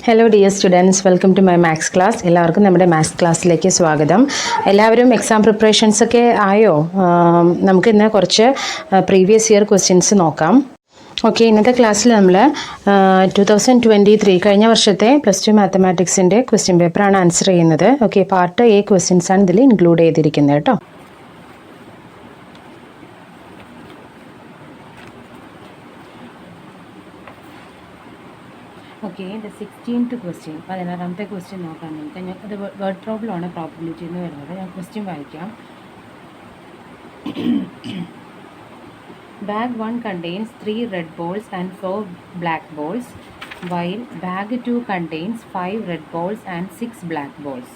Hello dear students, welcome to my maths class. എല്ലാവർക്കും നമ്മുടെ maths ക്ലാസ്സിലേക്ക് സ്വാഗതം. എല്ലാവരും എക്സാം പ്രിപ്പറേഷൻസ് ഒക്കെ ആയോ? നമുക്ക് ഇന്ന് കുറച്ച് പ്രീവിയസ് ഇയർ ക്വസ്റ്റ്യൻസ് നോക്കാം. ഓക്കെ, ഇന്നത്തെ ക്ലാസ്സിൽ നമ്മൾ 2023 കഴിഞ്ഞ വർഷത്തെ +2 മാത്തമാറ്റിക്സിൻ്റെ ക്വസ്റ്റ്യൻ പേപ്പറാണ് ആൻസർ ചെയ്യുന്നത്. ഓക്കെ, പാർട്ട് എ ക്വസ്റ്റ്യൻസ് ആണ് ഇതിൽ ഇൻക്ലൂഡ് ചെയ്തിരിക്കുന്നത് കേട്ടോ. ഓക്കെ, ദ 16th ക്വസ്റ്റ്യൻ, 16ാമത്തെ ക്വസ്റ്റ്യൻ നോക്കാം നമുക്ക്. അത് വേർഡ് പ്രോബ്ലമാണ്, പ്രോബബിലിറ്റി എന്ന് വരുന്നത്. ഞാൻ ക്വസ്റ്റ്യൻ വായിക്കാം. Bag 1 contains 3 red balls and 4 black balls, while bag 2 contains 5 red balls and 6 black balls.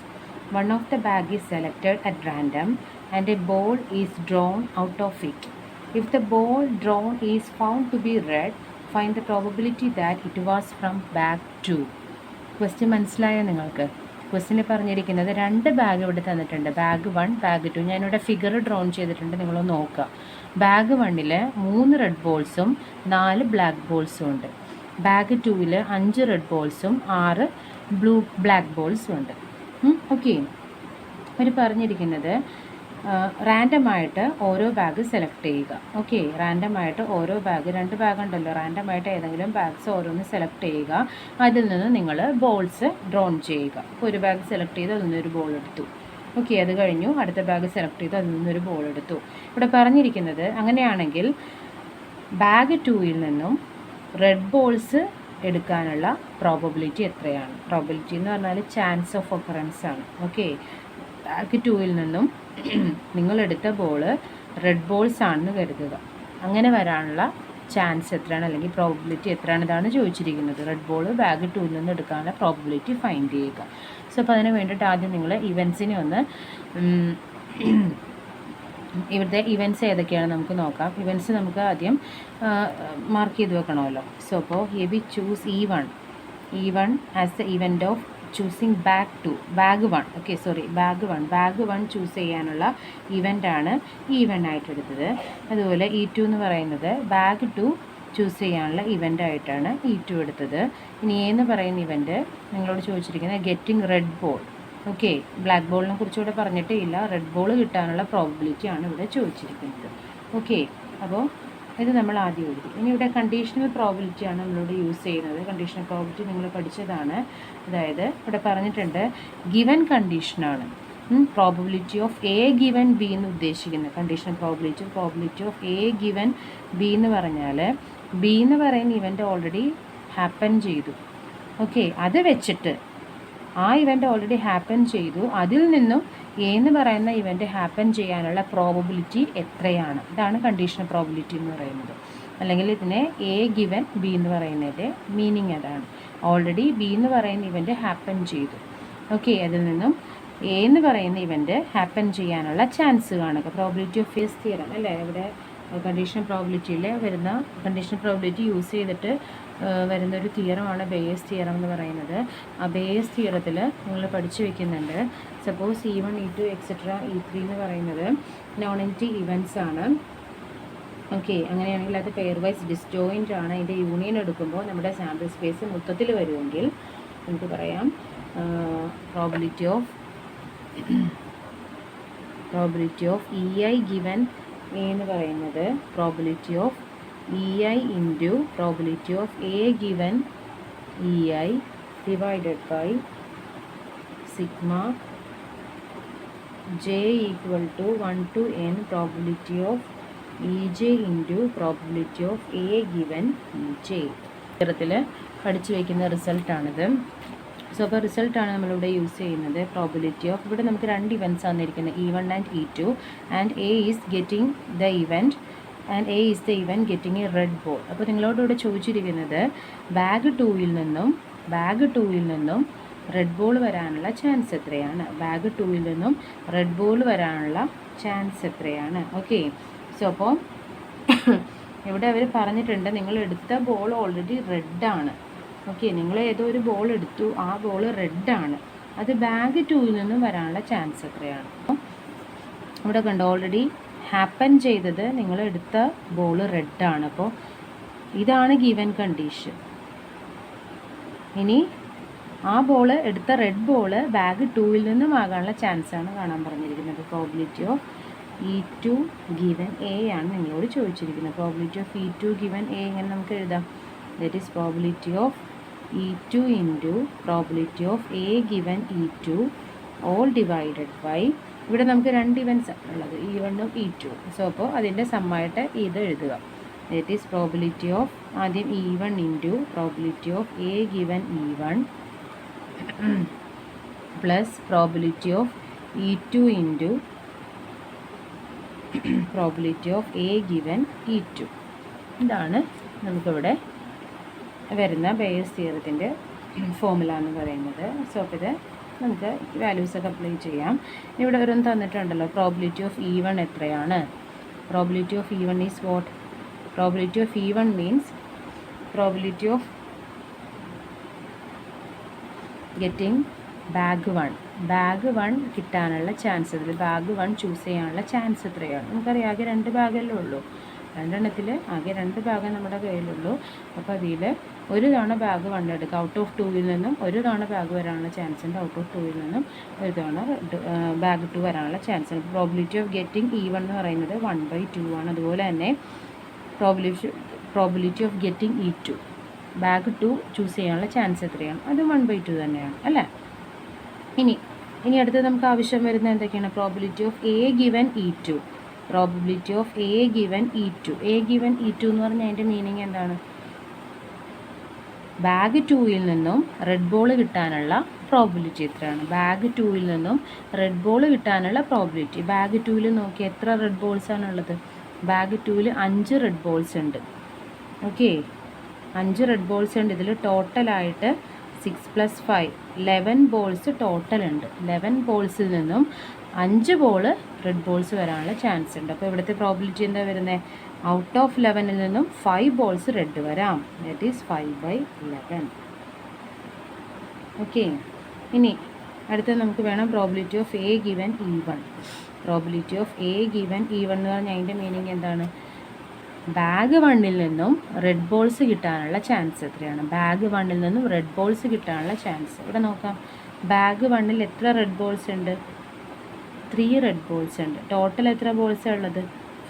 One of the bag is selected at random and a ball is drawn out of it. If the ball drawn is found to be red, find the probability that it was from bag 2. Question മനസ്സിലായോ നിങ്ങൾക്ക്? ക്വസ്റ്റ്യനിൽ പറഞ്ഞിരിക്കുന്നത് 2 bag ഇവിടെ തന്നിട്ടുണ്ട്. Bag 1, bag 2. ഞാനിവിടെ figure drone ചെയ്തിട്ടുണ്ട്, നിങ്ങളൊന്ന് നോക്കുക. ബാഗ് 1-ൽ 3 റെഡ് ബോൾസും 4 ബ്ലാക്ക് ബോൾസും ഉണ്ട്. ബാഗ് 2-ൽ 5 റെഡ് ബോൾസും 6 ബ്ലാക്ക് ബോൾസും ഉണ്ട്. ഓക്കെ, അവർ പറഞ്ഞിരിക്കുന്നത് റാൻഡമായിട്ട് ഓരോ ബാഗ് സെലക്ട് ചെയ്യുക. ഓക്കെ, റാൻഡമായിട്ട് ഓരോ ബാഗ്, 2 ബാഗ് ഉണ്ടല്ലോ, റാൻഡമായിട്ട് ഏതെങ്കിലും ബാഗ്സ് ഓരോന്ന് സെലക്ട് ചെയ്യുക. അതിൽ നിന്ന് നിങ്ങൾ ബോൾസ് ഡ്രോൺ ചെയ്യുക. ഇപ്പോൾ ഒരു ബാഗ് സെലക്ട് ചെയ്ത് അതിൽ നിന്നൊരു ബോൾ എടുത്തു. ഓക്കെ, അത് കഴിഞ്ഞു അടുത്ത ബാഗ് സെലക്ട് ചെയ്ത് അതിൽ നിന്നൊരു ബോൾ എടുത്തു. ഇവിടെ പറഞ്ഞിരിക്കുന്നത് അങ്ങനെയാണെങ്കിൽ ബാഗ് 2-ൽ നിന്നും റെഡ് ബോൾസ് എടുക്കാനുള്ള പ്രോബബിലിറ്റി എത്രയാണ്? പ്രോബബിലിറ്റി എന്ന് പറഞ്ഞാൽ ചാൻസ് ഓഫ് ഒക്കറൻസ് ആണ്. ഓക്കെ, ബാഗ് 2-ൽ നിന്നും നിങ്ങളെടുത്ത ബോൾ റെഡ് ബോൾസ് ആണെന്ന് കരുതുക. അങ്ങനെ വരാനുള്ള ചാൻസ് എത്രയാണ്, അല്ലെങ്കിൽ പ്രോബബിലിറ്റി എത്രയാണ്? ഇതാണ് ചോദിച്ചിരിക്കുന്നത്. റെഡ് ബോൾ ബാഗ് 2-ൽ നിന്ന് എടുക്കാനുള്ള പ്രോബബിലിറ്റി ഫൈൻഡ് ചെയ്യുക. സോ അപ്പോൾ അതിന് വേണ്ടിയിട്ട് ആദ്യം നിങ്ങൾ ഇവൻസിനെ ഒന്ന് ഇവിടുത്തെ ഇവൻറ്റ്സ് ഏതൊക്കെയാണ് നമുക്ക് നോക്കാം. ഇവൻറ്റ്സ് നമുക്ക് ആദ്യം മാർക്ക് ചെയ്ത് വെക്കണമല്ലോ. സോ അപ്പോൾ V choose E1 as the event of choosing bag 1. Okay, sorry, bag 1 choose ചെയ്യാനുള്ള ഇവൻ്റാണ് E1 ആയിട്ട് എടുത്തത്. അതുപോലെ E2 എന്ന് പറയുന്നത് ബാഗ് 2 ചൂസ് ചെയ്യാനുള്ള ഇവൻ്റായിട്ടാണ് E2 എടുത്തത്. ഇനി എന്ന് പറയുന്ന ഇവൻ്റ് നിങ്ങളോട് ചോദിച്ചിരിക്കുന്നത് getting red ball. Okay, black ബോളിനെ കുറിച്ചുകൂടെ പറഞ്ഞിട്ടേ ഇല്ല. റെഡ് ബോൾ കിട്ടാനുള്ള പ്രോബബിലിറ്റിയാണ് ഇവിടെ ചോദിച്ചിരിക്കുന്നത്. ഓക്കെ, അപ്പോൾ ഇത് നമ്മൾ ആദ്യം എഴുതി. ഇനി ഇവിടെ കണ്ടീഷണൽ പ്രോബബിലിറ്റിയാണ് നമ്മളിവിടെ യൂസ് ചെയ്യുന്നത്. കണ്ടീഷണൽ പ്രോബബിലിറ്റി നിങ്ങൾ പഠിച്ചതാണ്. അതായത് ഇവിടെ പറഞ്ഞിട്ടുണ്ട് ഗിവൻ കണ്ടീഷനാണ് probability of a given B എന്ന് ഉദ്ദേശിക്കുന്നത്. Conditional probability of a given B എന്ന് പറഞ്ഞാൽ ബി എന്ന് പറയുന്ന ഇവൻ്റ് ഓൾറെഡി ഹാപ്പൻ ചെയ്തു. ഓക്കെ, അത് വെച്ചിട്ട് ആ ഇവൻ്റ് ഓൾറെഡി ഹാപ്പൻ ചെയ്തു, അതിൽ നിന്നും എ എന്ന് പറയുന്ന ഇവൻ്റ് ഹാപ്പൻ ചെയ്യാനുള്ള പ്രോബബിലിറ്റി എത്രയാണ്? ഇതാണ് കണ്ടീഷണൽ പ്രോബബിലിറ്റി എന്ന് പറയുന്നത്. അല്ലെങ്കിൽ ഇതിനെ എ ഗിവൻ ബി എന്ന് പറയുന്നതിൻ്റെ മീനിങ് അതാണ്. ഓൾറെഡി ബി എന്ന് പറയുന്ന ഇവൻ്റ് ഹാപ്പൻ ചെയ്തു. ഓക്കെ, അതിൽ നിന്നും എ എന്ന് പറയുന്ന ഇവൻ്റ് ഹാപ്പൻ ചെയ്യാനുള്ള ചാൻസ് കാണുക. പ്രോബബിലിറ്റി ഓഫ് ബേസ് തിയറം അല്ലേ ഇവിടെ കണ്ടീഷണൽ പ്രോബബിലിറ്റിയിൽ വരുന്ന കണ്ടീഷണൽ പ്രോബബിലിറ്റി യൂസ് ചെയ്തിട്ട് വരുന്നൊരു തിയറമാണ് ബേസ് തിയറം എന്ന് പറയുന്നത്. ആ ബേസ് തിയറത്തിൽ നിങ്ങൾ പഠിച്ചു വെക്കുന്നുണ്ട്. Suppose E1, E2 etcetera E3 എന്ന് പറയുന്നത് നോൺ എൻറ്റി ഇവൻറ്റ്സ് ആണ്. ഓക്കെ, അങ്ങനെയാണെങ്കിൽ അത് പെയർ വൈസ് ഡിസ്ജോയിൻ്റ് ആണ്. ഇതിൻ്റെ യൂണിയൻ എടുക്കുമ്പോൾ നമ്മുടെ സാമ്പിൾ സ്പേസ് മൊത്തത്തിൽ വരുമെങ്കിൽ നമുക്ക് പറയാം probability of EI given a എന്ന് പറയുന്നത് probability of EI into probability of a given EI divided by sigma j equal to 1 to n probability of EJ into probability of a given EJ. ഇത്തരത്തിൽ പഠിച്ചു വയ്ക്കുന്ന റിസൾട്ടാണിത്. So അപ്പോൾ റിസൾട്ടാണ് നമ്മളിവിടെ use ചെയ്യുന്നത്. Probability of ഇവിടെ നമുക്ക് 2 ഇവൻറ്റ്സ് തന്നിരിക്കുന്നത് E1 and E2 and A is getting the event and A is the event getting A red ball. അപ്പോൾ നിങ്ങളോട് ഇവിടെ ചോദിച്ചിരിക്കുന്നത് ബാഗ് 2-ൽ നിന്നും റെഡ് ബോൾ വരാനുള്ള ചാൻസ് എത്രയാണ്? ബാഗ് 2-ൽ നിന്നും റെഡ് ബോൾ വരാനുള്ള ചാൻസ് എത്രയാണ്? ഓക്കെ, സോ അപ്പോൾ ഇവിടെ അവർ പറഞ്ഞിട്ടുണ്ട് നിങ്ങൾ എടുത്ത ബോൾ ഓൾറെഡി റെഡാണ്. ഓക്കെ, നിങ്ങൾ ഏതോ ഒരു ബോൾ എടുത്തു, ആ ബോൾ റെഡാണ്. അത് ബാഗ് 2-ൽ നിന്നും വരാനുള്ള ചാൻസ് എത്രയാണ്? ഇവിടെ കണ്ടോ, ഓൾറെഡി ഹാപ്പൻ ചെയ്തത് നിങ്ങൾ എടുത്ത ബോൾ റെഡാണ്. അപ്പോൾ ഇതാണ് ഗിവൻ കണ്ടീഷൻ. ഇനി ആ ബോൾ എടുത്ത റെഡ് ബോൾ ബാഗ് 2-ൽ നിന്നും ആകാനുള്ള ചാൻസാണ് കാണാൻ പറഞ്ഞിരിക്കുന്നത്. Probability of E2 given A ആണ് നിങ്ങളോട് ചോദിച്ചിരിക്കുന്നത്. Probability of E2 given A എങ്ങനെ നമുക്ക് എഴുതാം? That is probability of E2 into probability of a given E2 all divided by, ഇവിടെ നമുക്ക് 2 ഇവൻസ് ഉള്ളത് E1 ഉം E2. സോ അപ്പോൾ അതിൻ്റെ സമ്മായിട്ട് ഇത് എഴുതുക. ദറ്റ് ഈസ് പ്രോബിലിറ്റി ഓഫ് ആദ്യം E1 into probability of a given E1 plus probability of E2 into probability of a given E2. ഇതാണ് നമുക്കിവിടെ വരുന്ന ബെയസ് തിയറത്തിൻ്റെ ഫോർമുല എന്ന് പറയുന്നത്. സോ അപ്പോൾ ഇത് നമുക്ക് വാല്യൂസൊക്കെ അപ്ലൈ ചെയ്യാം. ഇവിടെ ഒരു തന്നിട്ടുണ്ടല്ലോ, പ്രോബിലിറ്റി ഓഫ് E1 എത്രയാണ്? Probability of E1 is what? Probability of E1 means probability of getting bag 1 കിട്ടാനുള്ള ചാൻസ്, അതിൽ ബാഗ് 1 ചൂസ് ചെയ്യാനുള്ള ചാൻസ് എത്രയാണ്? നമുക്കറിയാം ആകെ 2 ബാഗല്ലേ ഉള്ളൂ. 2 എണ്ണത്തിൽ ആകെ 2 ബാഗ് നമ്മുടെ കയ്യിലുള്ളൂ. അപ്പോൾ അതിൽ ഒരു തവണ ബാഗ് 1 എടുക്കുക. ഔട്ട് ഓഫ് 2-ൽ നിന്നും ഒരു തവണ ബാഗ് വരാനുള്ള ചാൻസ് ഉണ്ട്. ഔട്ട് ഓഫ് 2-ൽ നിന്നും ഒരു തവണ ബാഗ് 2 വരാനുള്ള ചാൻസ് ഉണ്ട്. പ്രോബിലിറ്റി ഓഫ് ഗെറ്റിംഗ് E1 എന്ന് പറയുന്നത് 1/2 ആണ്. അതുപോലെ തന്നെ probability of getting E2 bag 2 choose ചെയ്യാനുള്ള ചാൻസ് എത്രയാണ്? അത് 1/2 തന്നെയാണ് അല്ലേ? ഇനി അടുത്ത് നമുക്ക് ആവശ്യം വരുന്ന എന്തൊക്കെയാണ്? Probability of a given E2. Probability of a given E2. A given E2 എന്ന് പറഞ്ഞാൽ അതിൻ്റെ മീനിങ് എന്താണ്? ബാഗ് 2-ൽ നിന്നും റെഡ് ബോൾ കിട്ടാനുള്ള പ്രോബിലിറ്റി എത്രയാണ്? ബാഗ് 2-ൽ നിന്നും റെഡ് ബോൾ കിട്ടാനുള്ള പ്രോബിലിറ്റി. ബാഗ് 2-ൽ നോക്കി എത്ര റെഡ് ബോൾസാണുള്ളത്? ബാഗ് 2-ൽ 5 റെഡ് ബോൾസ് ഉണ്ട്. ഓക്കെ, 5 റെഡ് ബോൾസ് ഉണ്ട്. ഇതിൽ ടോട്ടലായിട്ട് 6 + 5 11 ബോൾസ് ടോട്ടൽ ഉണ്ട്. 11 ബോൾസിൽ നിന്നും 5 ബോൾ റെഡ് ബോൾസ് വരാനുള്ള ചാൻസ് ഉണ്ട്. അപ്പോൾ ഇവിടുത്തെ പ്രോബിലിറ്റി എന്താ വരുന്നത്? ഔട്ട് ഓഫ് 11-ൽ നിന്നും 5 ബോൾസ് റെഡ് വരാം. That is 5/11. ഓക്കെ, ഇനി അടുത്തത് നമുക്ക് വേണം probability of a given E1. Probability of a given E1 എന്ന് പറഞ്ഞാൽ അതിൻ്റെ മീനിങ് എന്താണ്? ബാഗ് 1-ൽ നിന്നും റെഡ് ബോൾസ് കിട്ടാനുള്ള ചാൻസ് എത്രയാണ്? ബാഗ് 1-ൽ നിന്നും റെഡ് ബോൾസ് കിട്ടാനുള്ള ചാൻസ് ഇവിടെ നോക്കാം. ബാഗ് 1-ൽ എത്ര റെഡ് ബോൾസ് ഉണ്ട്? 3 റെഡ് ബോൾസ് ഉണ്ട്. ടോട്ടൽ എത്ര ബോൾസാണ് ഉള്ളത്?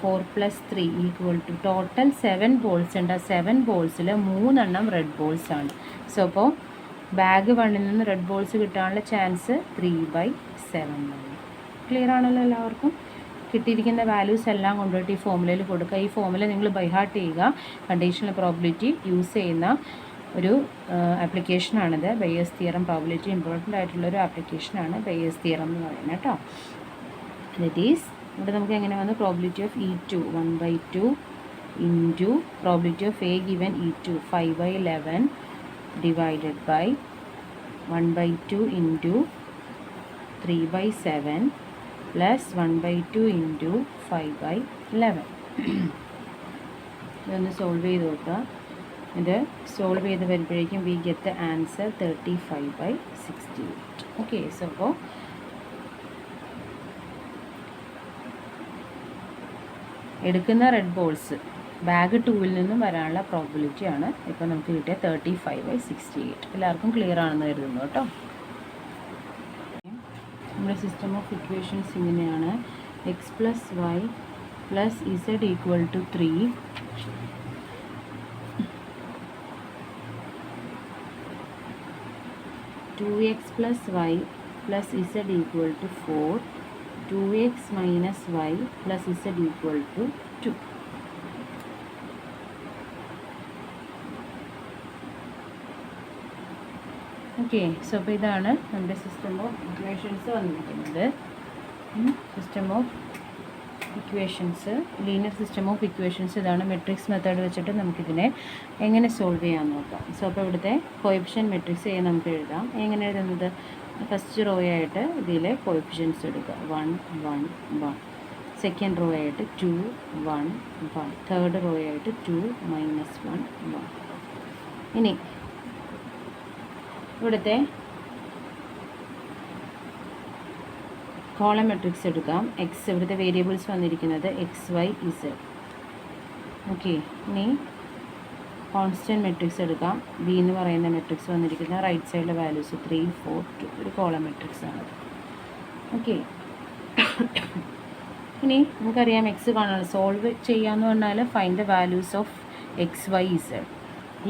4 + 3 = ടോട്ടൽ 7 ബോൾസ് ഉണ്ട്. ആ 7 ബോൾസിൽ 3 എണ്ണം റെഡ് ബോൾസ് ആണ്. സോ അപ്പോൾ ബാഗ് 1-ൽ നിന്ന് റെഡ് ബോൾസ് കിട്ടാനുള്ള ചാൻസ് 3/7 ആണ്. ക്ലിയർ ആണല്ലോ എല്ലാവർക്കും? കിട്ടിയിരിക്കുന്ന വാല്യൂസ് എല്ലാം കൊണ്ടുപോയിട്ട് ഈ ഫോമുലയിൽ കൊടുക്കുക. ഈ ഫോമുല നിങ്ങൾ ബൈ ഹാർട്ട് ചെയ്യുക. കണ്ടീഷണൽ പ്രോബിലിറ്റി യൂസ് ചെയ്യുന്ന ഒരു ആപ്ലിക്കേഷനാണിത്. ബെയേഴ്സ് തിയറം പ്രോബിലിറ്റി ഇമ്പോർട്ടൻ്റ് ആയിട്ടുള്ളൊരു ആപ്ലിക്കേഷനാണ് ബെയേഴ്സ് തിയറം എന്ന് പറയുന്നത് കേട്ടോ. ദറ്റ് ഈസ് ഇവിടെ നമുക്ക് എങ്ങനെ വന്നു? Probability of E2 1/2 into probability of a given E2 5/11 divided by 1/2 into 3/7 plus 1/2 into 5/11. ഇതൊന്ന് സോൾവ് ചെയ്ത് നോക്കുക. ഇത് സോൾവ് ചെയ്ത് വരുമ്പോഴേക്കും we get the answer 35/68. Okay, so അപ്പോൾ എടുക്കുന്ന റെഡ് ബോൾസ് ബാഗ് 2-ൽ നിന്നും വരാനുള്ള പ്രോബിലിറ്റിയാണ് ഇപ്പോൾ നമുക്ക് കിട്ടിയ 35/68. എല്ലാവർക്കും ക്ലിയർ ആണെന്ന് കരുതുന്നു കേട്ടോ. നമ്മുടെ സിസ്റ്റം ഓഫ് ഇക്വേഷൻസ് ഇങ്ങനെയാണ്. x + y + z = 3, (2x + y + z = 4), 2x - y + z = 2. Okay, so അപ്പോൾ ഇതാണ് നമ്മുടെ സിസ്റ്റം ഓഫ് ഇക്വേഷൻസ് വന്നിരിക്കുന്നത്. System of equations, linear system of equations ഇതാണ്. മെട്രിക്സ് മെത്തേഡ് വെച്ചിട്ട് നമുക്കിതിനെ എങ്ങനെ സോൾവ് ചെയ്യാൻ നോക്കാം. സോ അപ്പോൾ ഇവിടുത്തെ കോഎഫിഷ്യൻറ്റ് മെട്രിക്സ് നമുക്ക് എഴുതാം. എങ്ങനെ എഴുതുന്നത്? ഫസ്റ്റ് റോ ആയിട്ട് ഇതിലെ കോഎഫിഷ്യൻസ് എടുക്കുക. 1 1 1. സെക്കൻഡ് റോ ആയിട്ട് 2 1 1. തേർഡ് റോ ആയിട്ട് 2 - 1 1. ഇനി ഇവിടുത്തെ കോളം മെട്രിക്സ് എടുക്കാം. എക്സ് ഇവിടുത്തെ വേരിയബിൾസ് വന്നിരിക്കുന്നത് x y z. ഓക്കെ, ഇനി കോൺസ്റ്റൻറ്റ് മെട്രിക്സ് എടുക്കാം. ബി എന്ന് പറയുന്ന മെട്രിക്സ് വന്നിരിക്കുന്ന റൈറ്റ് സൈഡിലെ വാല്യൂസ് 3, 4, 2 ഒരു കോളം മെട്രിക്സ് ആണ്. ഓക്കെ, ഇനി നമുക്കറിയാം എക്സ് കാണാൻ സോൾവ് ചെയ്യാമെന്ന് പറഞ്ഞാൽ find the values of x y z.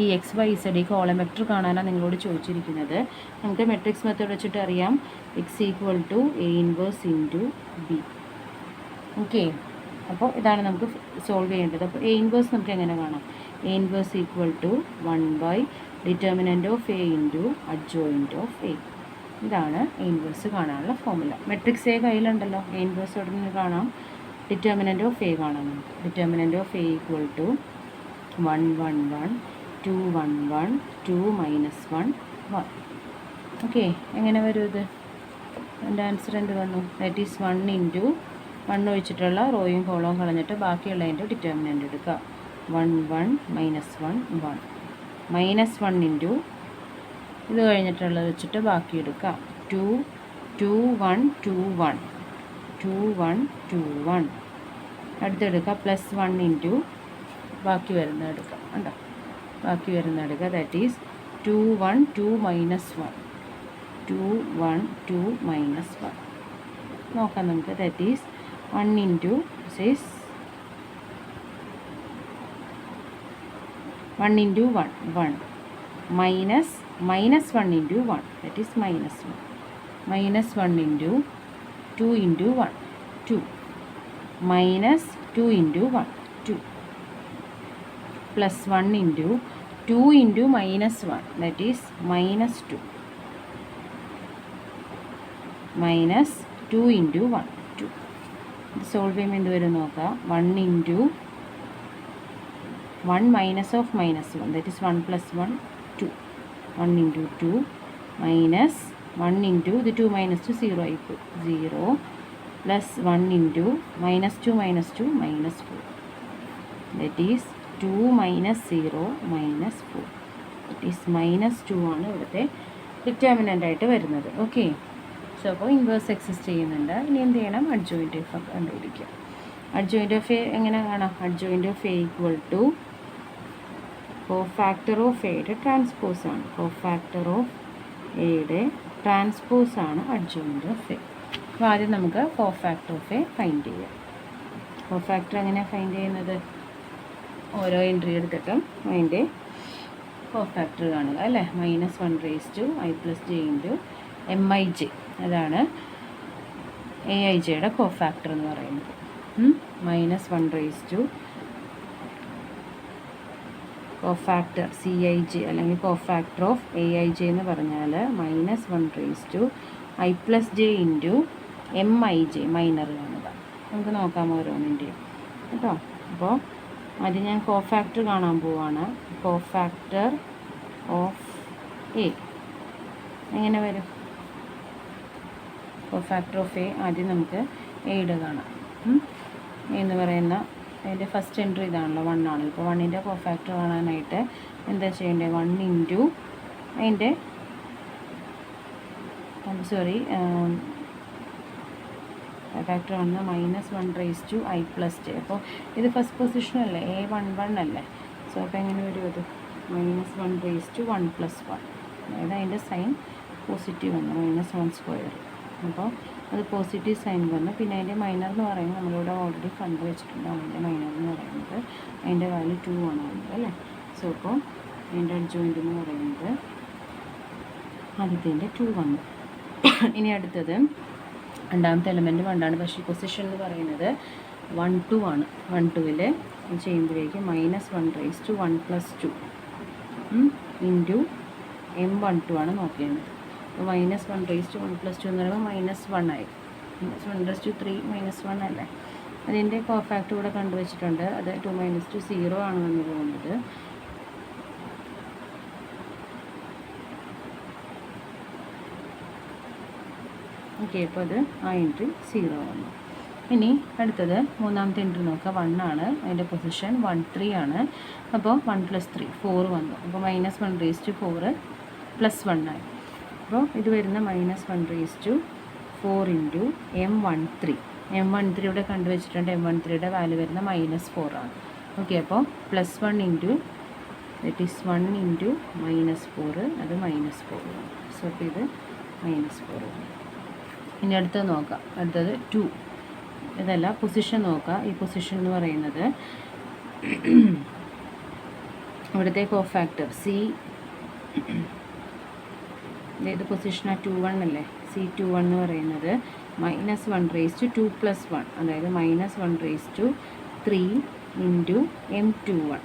ഈ എക്സ് വൈ ഇസഡ് ഈ കോളമെട്രി കാണാനാണ് നിങ്ങളോട് ചോദിച്ചിരിക്കുന്നത്. നമുക്ക് മെട്രിക്സ് മെത്തേഡ് വെച്ചിട്ട് അറിയാം x equal to a inverse into b. Okay, അപ്പോൾ ഇതാണ് നമുക്ക് സോൾവ് ചെയ്യേണ്ടത്. അപ്പോൾ എ ഇൻവേഴ്സ് നമുക്ക് എങ്ങനെ കാണാം? A inverse equal to 1 determinant of A into adjoint of A. ഇതാണ് എ ഇൻവേഴ്സ് കാണാനുള്ള ഫോർമുല. മെട്രിക്സ് എ കയ്യിലുണ്ടല്ലോ, എ ഇൻവേഴ്സ് അവിടെ നിന്ന് കാണാം. ഡിറ്റർമിനൻ്റ് ഓഫ് എ കാണാം നമുക്ക്. Determinant of A equal to 1 1 1 2 1 1 2 -1 1. ഓക്കെ, എങ്ങനെ വരും ഇത്? എൻ്റെ ആൻസർ എന്ത് വന്നു? ദാറ്റ് ഈസ് 1 ഇൻറ്റു 1 ഒഴിച്ചിട്ടുള്ള റോയും കോളവും കളഞ്ഞിട്ട് ബാക്കിയുള്ളതിൻ്റെ ഡിറ്റർമിനൻ്റ് എടുക്കുക. 1 1 -1 1 -1 ഇൻറ്റു ഇത് കഴിഞ്ഞിട്ടുള്ളത് വെച്ചിട്ട് ബാക്കി എടുക്കാം. 2 2 1 2 1 2 1 2 1 അടുത്തെടുക്കുക. +1 ഇൻറ്റു ബാക്കി വരുന്ന എടുക്കുക. ഉണ്ടോ? ബാക്കി വരുന്ന എടുക്കുക. ദാറ്റ് ഈസ് 2 1 2 -1 2 1 2 -1 നോക്കാം നമുക്ക്. ദാറ്റ് ഈസ് 1 ഇൻറ്റു സീസ് 1 into 1 1 -1 into 1 that is -1 -1 into 2 into 1 2 -2 into 1 2 +1 into 2 into -1 that is -2 -2 into 1 2. ഇത് സോൾവ് ചെയ്യുമ്പോൾ എന്ത് വരും നോക്കാം. 1 into 1 minus of -1 that is 1 + 1 2 1 into 2 -1 into ഇത് 2 -2 0 ആയിപ്പോയി 0 +1 into -2 -2 -4 that is 2 -0 -4 that is -2 ആണ് ഇവിടുത്തെ ഡിറ്റർമിനൻ്റ് ആയിട്ട് വരുന്നത്. ഓക്കെ, സോ അപ്പോൾ ഇൻവേഴ്സ് എക്സിസ്റ്റ് ചെയ്യുന്നുണ്ട്. ഇനി എന്ത് ചെയ്യണം? അഡ്ജോയിൻ്റ് ഓഫ് കണ്ടുപിടിക്കുക. അഡ്ജോയിൻ്റ് ഓഫ് എ എങ്ങനെ കാണാം? Adjoint of A equal to cofactor of എയുടെ ട്രാൻസ്പോസ് ആണ്. കോഫാക്ടർ ഓഫ് എയുടെ ട്രാൻസ്പോസ് ആണ് അഡ്ജോയിൻ്റ് ഓഫ് എ. അപ്പോൾ ആദ്യം നമുക്ക് കോഫാക്ടർ ഓഫ് എ ഫൈൻഡ് ചെയ്യാം. കോഫാക്ടർ എങ്ങനെയാണ് ഫൈൻഡ് ചെയ്യുന്നത്? ഓരോ എൻട്രി എടുത്തിട്ടും അതിൻ്റെ കോഫാക്ടർ കാണുക അല്ലേ. -1 MIJ അതാണ് AIJയുടെ കോഫാക്ടർ എന്ന് പറയുന്നത്. -1 കോഫാക്ടർ CIJ അല്ലെങ്കിൽ കോഫാക്ടർ ഓഫ് AIJ എന്ന് പറഞ്ഞാൽ -1 I+J ഇൻറ്റു MIJ മൈനർ കാണുക. നമുക്ക് നോക്കാം ഓരോന്നിൻ്റെയും കേട്ടോ. അപ്പോൾ ആദ്യം ഞാൻ കോഫാക്ടർ കാണാൻ പോവാണ്. കോഫാക്ടർ ഓഫ് എ എങ്ങനെ വരും? കോഫാക്ടർ ഓഫ് എ ആദ്യം നമുക്ക് എയുടെ കാണാം. എന്ന് പറയുന്ന അതിൻ്റെ ഫസ്റ്റ് എൻട്രി ഇതാണല്ലോ 1 ആണ്. ഇപ്പോൾ 1ൻ്റെ കോഫാക്ടർ കാണാനായിട്ട് എന്താ ചെയ്യേണ്ടത്? 1 ഇൻറ്റു അതിൻ്റെ ഫാക്ടർ വന്ന് -1 I+J. അപ്പോൾ ഇത് ഫസ്റ്റ് പൊസിഷനല്ലേ, A11 അല്ലേ. സോ അപ്പോൾ എങ്ങനെ വരും അത്? -1 1 + 1 അതായത് അതിൻ്റെ സൈൻ പോസിറ്റീവ് വന്നു -1². അപ്പോൾ അത് പോസിറ്റീവ് സൈൻ വന്നു. പിന്നെ അതിൻ്റെ മൈനർ എന്ന് പറയുന്നത് നമ്മളിവിടെ ഓൾറെഡി കണ്ടു വെച്ചിട്ടുണ്ട്. അതിൻ്റെ മൈനർ എന്ന് പറയുന്നത് അതിൻ്റെ വാല്യൂ 2 ആണ് വന്നത് അല്ലേ. സോ അപ്പോൾ അതിൻ്റെ അഡ്ജോയിൻ്റ് എന്ന് പറയുന്നത് ആദ്യത്തിൻ്റെ 2 വന്നു. ഇനി അടുത്തത് രണ്ടാമത്തെ എലമെൻറ്റ് 1 ആണ്. പക്ഷേ പൊസിഷൻ എന്ന് പറയുന്നത് 1 2 ആണ്. 1 2ൽ ചെയ്യുമ്പോഴേക്ക് -1 1 + 2 ഇൻറ്റു M12 ആണ് നോക്കേണ്ടത്. അപ്പോൾ -1 1 + 2 എന്ന് പറയുമ്പോൾ -1 ആയി. -1 + 3 -1 അല്ലേ. അതിൻ്റെ കോഫാക്ടർ ഇവിടെ കണ്ടുവച്ചിട്ടുണ്ട്. അത് 2 - 2 0 ആണ് വന്നു പോകുന്നത്. ഓക്കെ, അപ്പോൾ അത് ആ എൻട്രി 0 വന്നു. ഇനി അടുത്തത് മൂന്നാമത്തെ എൻട്രി നോക്കുക. 1 ആണ്. അതിൻ്റെ പൊസിഷൻ 1 3 ആണ്. അപ്പോൾ 1 + 3 4 വന്നു. അപ്പോൾ -1 4 +1 ആയി. അപ്പോൾ ഇത് വരുന്ന -1 4 ഇൻറ്റു M13. M13 ഇവിടെ കണ്ടുവച്ചിട്ടുണ്ട്. M13യുടെ വാല്യൂ വരുന്ന -4 ആണ്. ഓക്കെ, അപ്പോൾ +1 ഇൻറ്റു ദറ്റ് ഈസ് 1 ഇൻറ്റു -4 അത് -4 ആണ്. സോ അപ്പോൾ ഇത് -4 ആണ്. ഇനി അടുത്തത് നോക്കാം. അടുത്തത് 2. ഇതല്ല പൊസിഷൻ നോക്കാം. ഈ പൊസിഷൻ എന്ന് പറയുന്നത് ഇവിടുത്തെ കോഫാക്ടർ സി, ഏത് പൊസിഷനാണ്? 2 1 അല്ലേ? C21 എന്ന് പറയുന്നത് -1 + 2 + 1, അതായത് -1 × 3 × M21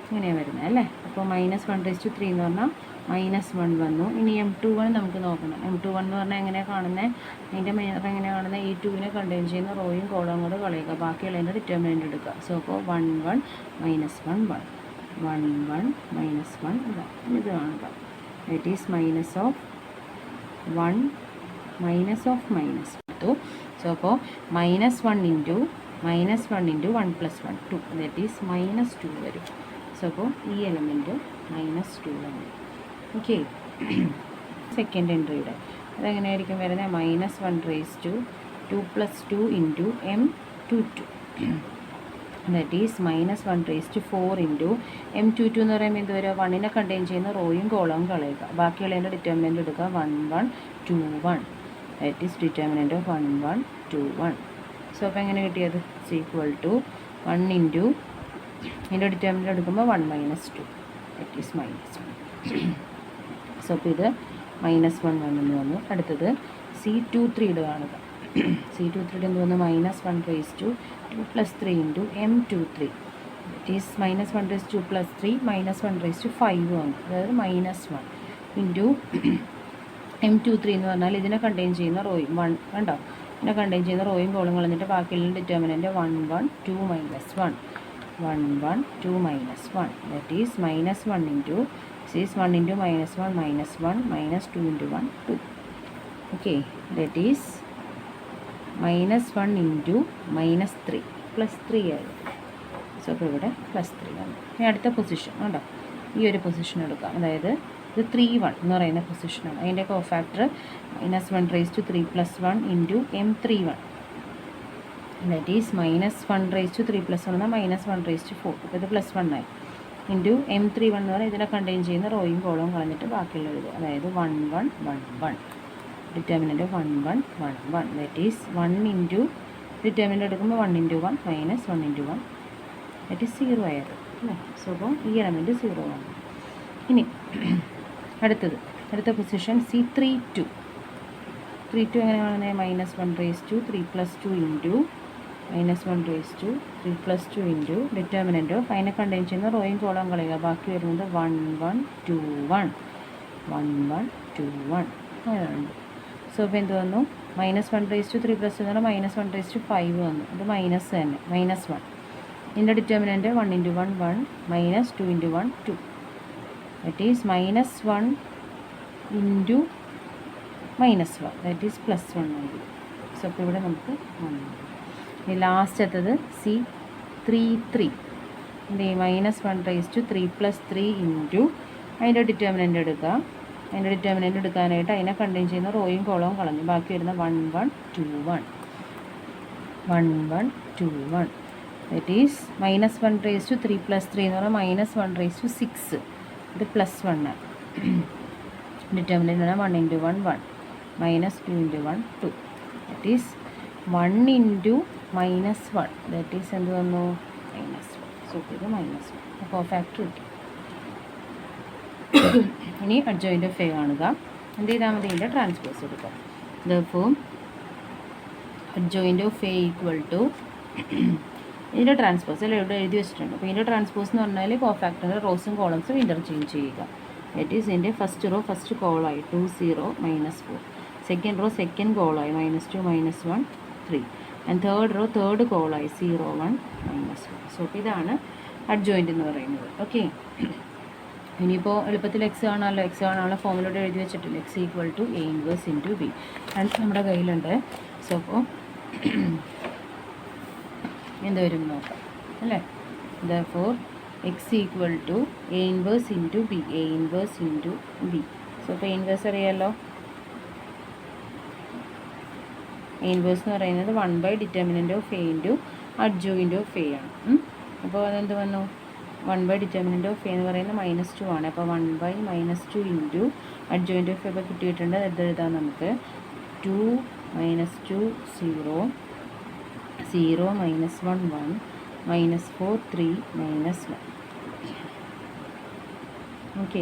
ഇങ്ങനെയാണ് വരുന്നത് അല്ലേ? അപ്പോൾ -1 × 3 എന്ന് പറഞ്ഞാൽ -1 വന്നു. ഇനി M21 നമുക്ക് നോക്കണം. M21 എന്ന് പറഞ്ഞാൽ എങ്ങനെയാണ് കാണുന്നത്? അതിൻ്റെ മെയർ എങ്ങനെയാണ് കാണുന്നത്? ഈ 2നെ കണ്ടെയ്ൻ ചെയ്യുന്ന റോയും കോളവും കൂടെ കളയുക, ബാക്കിയുള്ളതിൻ്റെ ഡിറ്റർമിനൻ്റ് എടുക്കുക. സോ അപ്പോൾ 1 1 -1 1 1 1 -1 ഇത് കാണുക. That is -1 -. സോ അപ്പോൾ -1 × -1 × 1 + 1 2, ദറ്റ് ഈസ് -2 വരും. സോ അപ്പോൾ ഈ എലമെൻറ്റ് -2 ആണ്. ഓക്കെ. സെക്കൻഡ് എൻട്രിയുടെ അതെങ്ങനെയായിരിക്കും വരുന്നത്? -1 × 2 + 2 × M22, ദറ്റ് ഈസ് -1 × 4 × M22 എന്ന് പറയുമ്പോൾ എന്ത് വരിക? 1നെ കണ്ടെയ്ൻ ചെയ്യുന്ന റോയും കോളവും കളയുക, ബാക്കിയുള്ളതിൻ്റെ ഡിറ്റർമിനൻ്റ് എടുക്കുക. 1 1 2 1, that is determinant of 1 1 2 1. So അപ്പോൾ എങ്ങനെ കിട്ടിയത്? = 1 ഇൻറ്റു ഇതിൻ്റെ ഡിറ്റർമിനൻ്റ് എടുക്കുമ്പോൾ 1 - 2, ദറ്റ് ഈസ് -1. സോ അപ്പോൾ ഇത് -1 വന്നെന്ന് വന്നു. അടുത്തത് C23 കാണുക. C23 എന്ത് വന്നു? -1 × 2 + 3 × M23, ദറ്റ് ഈസ് -1 × 2 + 3 -1 × 5 വന്നു, അതായത് -1 ഇൻറ്റു M23 എന്ന് പറഞ്ഞാൽ ഇതിനെ കണ്ടെയ്ൻ ചെയ്യുന്ന റോയും 1 കണ്ടോ? ഇതിനെ കണ്ടെയ്ൻ ചെയ്യുന്ന റോയും കോളും കളഞ്ഞിട്ട് ബാക്കിയുള്ള determinant 1 1 2 -1 1 1 2 -1, that is -1 into is 1 × -1 -1 -2 × 1 2. Okay, that is -1 × -3 +3 ആയി. സോ അപ്പോൾ ഇവിടെ +3 ആണ്. ഇനി അടുത്ത പൊസിഷൻ ഉണ്ടോ? ഈ ഒരു പൊസിഷൻ എടുക്കാം. അതായത് ഇത് 3 1 എന്ന് പറയുന്ന പൊസിഷനാണ്. അതിൻ്റെ കോഫാക്ടർ -1 × 3 + 1 × M31, ദറ്റ് ഈസ് -1 × 3 + 1 എന്നാൽ -1 × 4, അപ്പോൾ ഇത് +1 ആയി. ഇൻറ്റു M31 എന്ന് പറഞ്ഞാൽ ഇതിനെ കണ്ടെയ്ൻ ചെയ്യുന്ന റോയും കോളവും കളഞ്ഞിട്ട് ബാക്കിയുള്ള എഴുതുക, അതായത് 1 1 1 1, determinant 1 1 1 1, that is 1 into determinant എടുക്കുമ്പോൾ 1 × 1 -1 × 1, ദറ്റ് ഈസ് 0 ആയത് അല്ലേ? സോ അപ്പോൾ ഈ എലമെൻറ്റ് 0 ആണ്. ഇനി അടുത്ത പൊസിഷൻ C32. 32 എങ്ങനെയാണെന്ന്? -1 × 3 + 2 ഇൻറ്റു -1 × 3 + 2 ഇൻറ്റു ഡിറ്റർമിനൻ്റ് ഓഫ് അതിനെ കണ്ടെയ്ൻ ചെയ്യുന്ന റോയും കോളവും കളയുക, ബാക്കി വരുന്നത് 1 1 2 1 1 1 2 1 അങ്ങനെയുണ്ട്. സോ അപ്പോൾ എന്ത് വന്നു? -1 × 3 + 2 എന്ന് പറഞ്ഞാൽ -1 × 5 വന്നു, അത് മൈനസ് തന്നെ -1. ഇതിൻ്റെ determinant 1 × 1 1 -2 × 1 2, that is -1 into -1, that is +1 ആയിരിക്കും. സോ അപ്പോൾ ഇവിടെ നമുക്ക് 1. ഇനി ലാസ്റ്റത്തത് C33. എന്ത് ചെയ്യും? -1 × 3 + 3 ഇൻറ്റു അതിൻ്റെ ഡിറ്റർമിനൻ്റ് എടുക്കുക. അതിൻ്റെ ഡിറ്റർമിനൻ്റ് എടുക്കാനായിട്ട് അതിനെ കണ്ടെയ്ൻ ചെയ്യുന്ന റോയും കോളവും കളഞ്ഞു, ബാക്കി വരുന്ന 1 1 2 1 1 1 2 1, ദറ്റ് ഈസ് -1 × 3 + 3 എന്ന് പറഞ്ഞാൽ -1 × 6, ഇത് +1 ആണ്. ഡിറ്റർമിനൻ്റ് ആണ് 1 × 1 1 -2 × 1 2, that is 1 into -1, that is എന്ത് വന്നു? -1. സോ ഇത് -1. അപ്പോൾ ഫാക്ടർ കിട്ടി. ഇനി അഡ്ജോയിൻ്റ് ഓഫ് എ കാണുക. എന്ത് ചെയ്താൽ മതി? ഇതിൻ്റെ ട്രാൻസ്പോസ് എടുക്കുക. ദെർഫോർ അഡ്ജോയിൻ്റ് ഓഫ് എ = ഇതിൻ്റെ ട്രാൻസ്പോസ് അല്ല ഇവിടെ എഴുതി വെച്ചിട്ടുണ്ട്. അപ്പോൾ ഇതിൻ്റെ ട്രാൻസ്പോസ് എന്ന് പറഞ്ഞാൽ കോഫാക്ടറിൻ്റെ റോസും കോളംസും ഇൻ്റർചേഞ്ച് ചെയ്യുക. ദറ്റ് ഈസ് ഇതിൻ്റെ ഫസ്റ്റ് റോ ഫസ്റ്റ് കോളായി 2 0 -4, സെക്കൻഡ് റോ സെക്കൻഡ് കോളായി -2 -1 3, ആൻഡ് തേർഡ് റോ തേർഡ് കോളായി 0 1 -1. സോ ഇതാണ് അഡ്ജോയിൻ്റ് എന്ന് പറയുന്നത്. ഓക്കെ, ഇനിയിപ്പോൾ എളുപ്പത്തിൽ എക്സ് കാണാനുള്ള ഫോമിലൂടെ എഴുതി വെച്ചിട്ടില്ല. x = A × B നമ്മുടെ കയ്യിലുണ്ട്. സോ അപ്പോൾ എന്ത് വരും നോക്കാം അല്ലേ? Therefore x = A × B, A × B. So അപ്പോൾ ഇൻവേഴ്സ് അറിയാമല്ലോ. ഇൻവേഴ്സ് എന്ന് പറയുന്നത് 1/det of A × adjoint of A ആണ്. അപ്പോൾ അതെന്ത് വന്നു? 1/det ഓഫ് എ എന്ന് പറയുന്നത് -2 ആണ്. അപ്പോൾ 1/-2 ഇൻറ്റു അഡ്ജോയിൻ്റ് ഓഫ് ഇപ്പോൾ കിട്ടിയിട്ടുണ്ട്. ഇത് എഴുതാം നമുക്ക്. 2 - 2 0 0 - 1 1 -4 3 -1 ഓക്കെ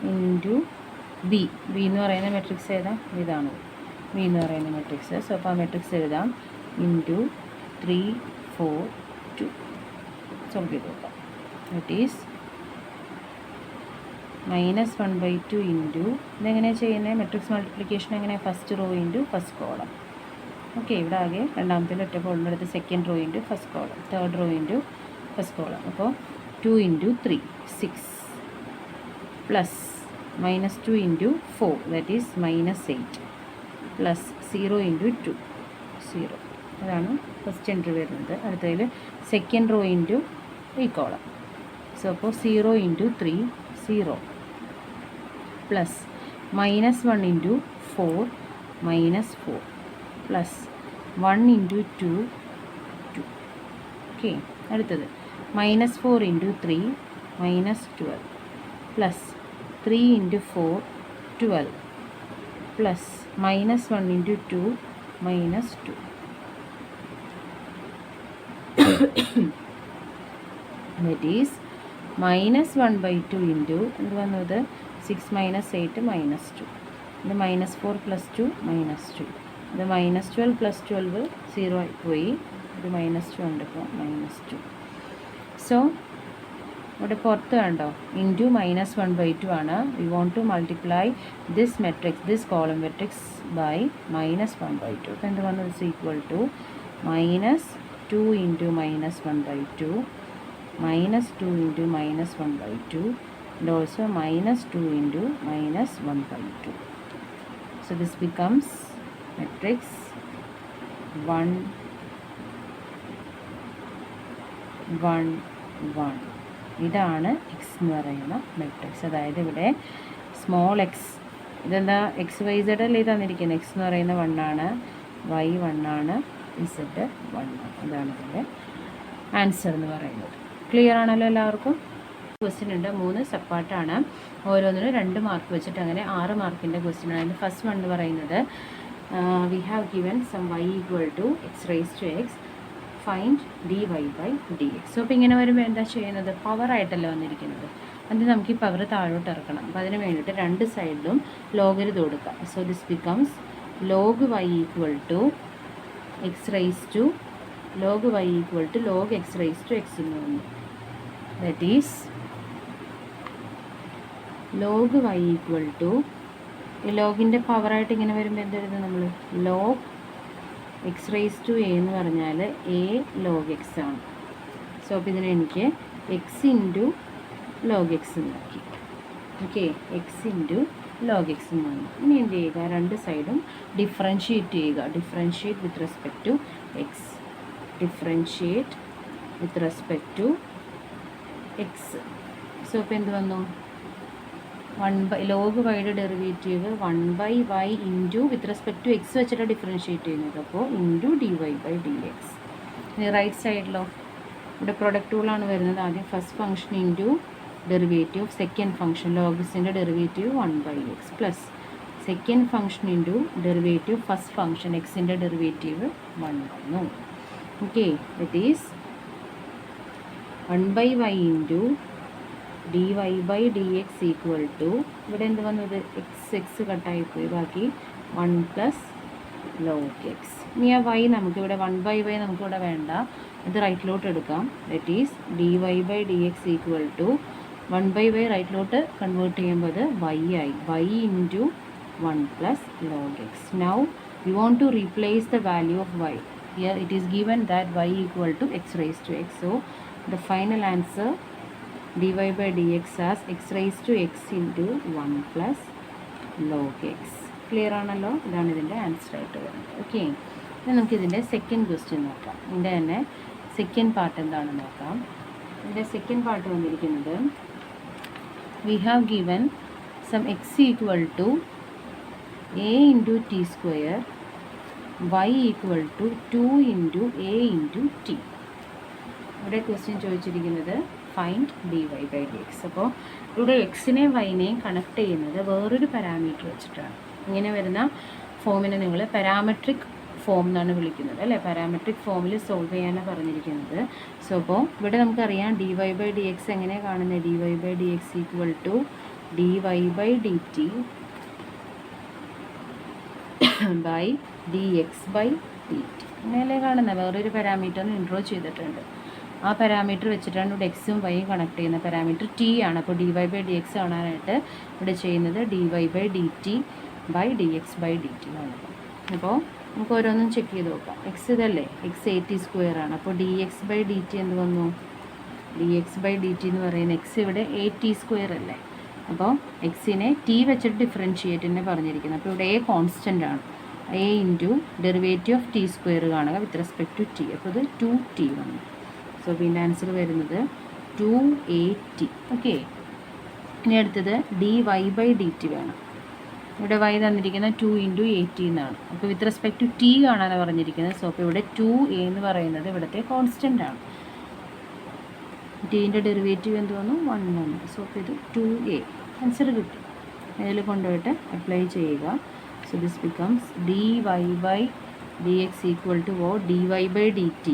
ഇൻറ്റു ബി എന്ന് പറയുന്ന മെട്രിക്സ് ഏതാ? ഇതാണ് ബി എന്ന് പറയുന്ന മെട്രിക്സ്. സോ അപ്പോൾ ആ മെട്രിക്സ് എഴുതാം. ഇൻറ്റു 3 4 2 സോൾവ് ചെയ്ത് നോക്കാം. ഇറ്റ് ഈസ് -1/2 ഇൻറ്റു ഇതെങ്ങനെയാണ് ചെയ്യുന്നത്? മെട്രിക്സ് മൾട്ടിപ്ലിക്കേഷൻ എങ്ങനെ? First rho into first column. Okay ഇവിടെ ആകെ രണ്ടാമത്തെ ഒറ്റ കോളിൻ്റെ അടുത്ത് second rho into first column, third rho into first column. അപ്പോൾ 2 into 3 6 plus -2 into 4 that is -8 plus 0 into 2 0. അതാണ് ഫസ്റ്റ് എൻട്രി വരുന്നത്. അടുത്തതിൽ സെക്കൻഡ് റോ ഇൻറ്റു ഈ കോളം. സോ അപ്പോൾ 0 into 3 0 plus -1 into 4 -4 plus 1 into 2 2. Okay അടുത്തത് -4 into 3 -12 plus 3 into 4 12 plus -1 into 2 -2. That is -1/2 into എന്ത് വന്നത്? 6 - 8 -2. ഇത് -4 + 2 -2. ഇത് -12 + 12 0 ആയിപ്പോയി. ഇത് -2 ഉണ്ട് ഇപ്പോൾ -2. സോ ഇവിടെ പുറത്ത് കണ്ടോ ഇൻറ്റു -1/2 ആണ്. We want to multiply this matrix this column matrix by -1/2. അപ്പോൾ എന്ത് വന്നു? Is equal to -2 into -1/2 -2 into -1/2 and also -2 into -1/2. So this becomes matrix 1 1 1. ഇതാണ് എക്സ് എന്ന് പറയുന്ന മെട്രിക്സ്. അതായത് ഇവിടെ സ്മോൾ എക്സ് ഇതെന്താ XYZ അല്ലേ തന്നിരിക്കുന്നത്. എക്സ് എന്ന് പറയുന്ന 1 ആണ്, Y 1 ആണ്, Z 1 ആണ്. ഇതാണ് ഇതിൻ്റെ ആൻസർ എന്ന് പറയുന്നത്. ക്ലിയർ ആണല്ലോ എല്ലാവർക്കും? ക്വസ്റ്റ്യൻ ഉണ്ട്. 3 സബ്പാർട്ടാണ്. ഓരോന്നിനും 2 മാർക്ക് വെച്ചിട്ട് അങ്ങനെ 6 മാർക്കിൻ്റെ ക്വസ്റ്റ്യൻ ആണ്. അതിൻ്റെ ഫസ്റ്റ് വൺ എന്ന് പറയുന്നത് we have given some y equal to x⁻x find dy/dx. So അപ്പോൾ ഇങ്ങനെ വരുമ്പോൾ എന്താ ചെയ്യുന്നത്? പവറായിട്ടല്ല വന്നിരിക്കുന്നത്. അത് നമുക്ക് ഈ പവർ താഴോട്ട് ഇറക്കണം. അപ്പോൾ അതിന് വേണ്ടിയിട്ട് രണ്ട് സൈഡിലും ലോഗരിത് കൊടുക്കുക. So this becomes log y equal to log y equal to log x⁻x എന്ന് വന്നു. That is log y equal to ഈ ലോഗിൻ്റെ പവറായിട്ട് ഇങ്ങനെ വരുമ്പോൾ എന്തെഴുതും നമ്മൾ? log x⁻a എന്ന് പറഞ്ഞാൽ a log x ആണ്. സോ അപ്പോൾ ഇതിനെ എനിക്ക് x ഇൻറ്റു log x എന്നാക്കി. Okay x into log x എന്ന് വന്നു. ഇനി എന്ത് ചെയ്യുക? രണ്ട് സൈഡും ഡിഫറൻഷ്യേറ്റ് ചെയ്യുക. Differentiate with respect to x. Differentiate with respect to x. So ഇപ്പോൾ എന്ത് വന്നു? log y derivative 1/y into with respect to x വെച്ചിട്ട് ഡിഫറൻഷ്യേറ്റ് ചെയ്യുന്നത്. അപ്പോൾ ഇൻറ്റു dy/dx. ഇനി റൈറ്റ് സൈഡിലോ ഇവിടെ പ്രൊഡക്റ്റ് റൂളാണ് വരുന്നത്. ആദ്യം first function into derivative of second function ലോഗസിൻ്റെ derivative 1/x plus second function into derivative first function എക്സിൻ്റെ ഡെറിവേറ്റീവ് 1 വന്നു. Okay that is 1/y into dy/dx equal to ഇവിടെ എന്ത് വന്നത്? x കട്ടായിപ്പോയി. ബാക്കി 1 പ്ലസ് log x. ഇനി ആ y നമുക്കിവിടെ 1/y നമുക്കിവിടെ വേണ്ട, ഇത് റൈറ്റിലോട്ട് എടുക്കാം. That is dy/dx equal to 1/y റൈറ്റിലോട്ട് കൺവേർട്ട് ചെയ്യുമ്പോൾ അത് y ആയി. y into 1 plus log x. Now you want to replace the value of y. Here it is given that y equal to x⁻x. So the final answer dy/dx as x⁻x into 1 plus log x. Clear ആണല്ലോ? ഇതാണ് ഇതിൻ്റെ answer ആയിട്ട് വരുന്നത്. Okay ഇനി നമുക്കിതിൻ്റെ second question നോക്കാം. ഇതിൻ്റെ തന്നെ സെക്കൻഡ് പാർട്ട് എന്താണെന്ന് നോക്കാം. ഇതിൻ്റെ സെക്കൻഡ് പാർട്ട് വന്നിരിക്കുന്നത് we have given some x equal to a into t square y equal to 2 into a into t. ഇവിടെ ക്വസ്റ്റ്യൻ ചോദിച്ചിരിക്കുന്നത് ഫൈൻഡ് dy/dx. അപ്പോൾ ഇവിടെ എക്സിനെയും വൈനെയും കണക്ട് ചെയ്യുന്നത് വേറൊരു പാരാമീറ്റർ വെച്ചിട്ടാണ്. ഇങ്ങനെ വരുന്ന ഫോമിനെ നിങ്ങൾ പാരാമെട്രിക് ഫോം എന്നാണ് വിളിക്കുന്നത് അല്ലേ. പാരാമെട്രിക് ഫോമിൽ സോൾവ് ചെയ്യാനാണ് പറഞ്ഞിരിക്കുന്നത്. സോ അപ്പോൾ ഇവിടെ നമുക്കറിയാം dy/dx എങ്ങനെയാണ് കാണുന്നത്. dy/dx equal to dy/dt by dx/dt. അങ്ങനെയല്ലേ കാണുന്നത്. വേറൊരു പാരാമീറ്ററിന് ഇൻട്രോ ചെയ്തിട്ടുണ്ട്. ആ പാരാമീറ്റർ വെച്ചിട്ടാണ് ഇവിടെ എക്സും വൈയും കണക്ട് ചെയ്യുന്നത്. പാരാമീറ്റർ ടി ആണ്. അപ്പോൾ dy/dx കാണാനായിട്ട് ഇവിടെ ചെയ്യുന്നത് dy/dt ബൈ dx/dt ആണ്. അപ്പോൾ നമുക്ക് ഓരോന്നും ചെക്ക് ചെയ്ത് നോക്കാം. എക്സ് ഇതല്ലേ, എക്സ് at² ആണ്. അപ്പോൾ dx/dt എന്ത് വന്നു, dx/dt എന്ന് പറയുന്നത് എക്സ് ഇവിടെ at² അല്ലേ. അപ്പോൾ എക്സിനെ ടി വെച്ചിട്ട് ഡിഫറൻഷിയേറ്റ് തന്നെ പറഞ്ഞിരിക്കുന്നത്. അപ്പോൾ ഇവിടെ എ കോൺസ്റ്റൻ്റ് ആണ്. A into derivative of t² കാണുക വിത്ത് റെസ്പെക്ട് ടു ടി. അപ്പോൾ ഇത് 2t വന്നു. സോ ഇതിൻ്റെ ആൻസർ വരുന്നത് 2at. ഓക്കെ, ഇനി അടുത്തത് dy/dt വേണം. ഇവിടെ y തന്നിരിക്കുന്നത് 2 × 8 എന്നാണ്. അപ്പോൾ വിത്ത് റെസ്പെക്ട് ടു ടി കാണാനാണ് പറഞ്ഞിരിക്കുന്നത്. സോ അപ്പോൾ ഇവിടെ 2a എന്ന് പറയുന്നത് ഇവിടുത്തെ കോൺസ്റ്റൻ്റ് ആണ്. ടീൻ്റെ ഡെറിവേറ്റീവ് എന്ത് വന്നു, 1 വന്നു. സോ അപ്പോൾ ഇത് 2a ആൻസർ കിട്ടും. ഇതിൽ കൊണ്ടുപോയിട്ട് അപ്ലൈ ചെയ്യുക. So this becomes dy/dx equal to dy/dt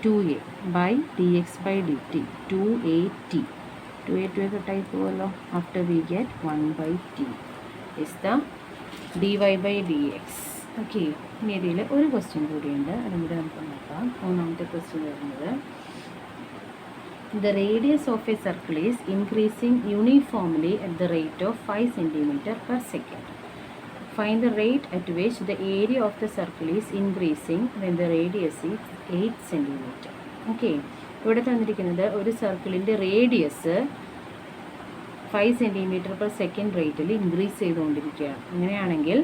2a by dx/dt 2at. 2a കട്ടായി പോകുമല്ലോ. After we get 1/t is the dy/dx. Okay, ഇനി ഇതിൽ ഒരു ക്വസ്റ്റ്യൻ കൂടിയുണ്ട്, അതും കൂടി നമുക്ക് നോക്കാം. മൂന്നാമത്തെ ക്വസ്റ്റ്യൻ വരുന്നത് the radius of a circle is increasing uniformly at the rate of 5 cm per second. Find the rate at which the area of the circle is increasing when the radius is 8 cm. Okay, ഇവിടെ തന്നിരിക്കുന്നത് ഒരു സർക്കിളിൻ്റെ radius 5 cm/s റേറ്റിൽ increase ചെയ്തുകൊണ്ടിരിക്കുകയാണ്. അങ്ങനെയാണെങ്കിൽ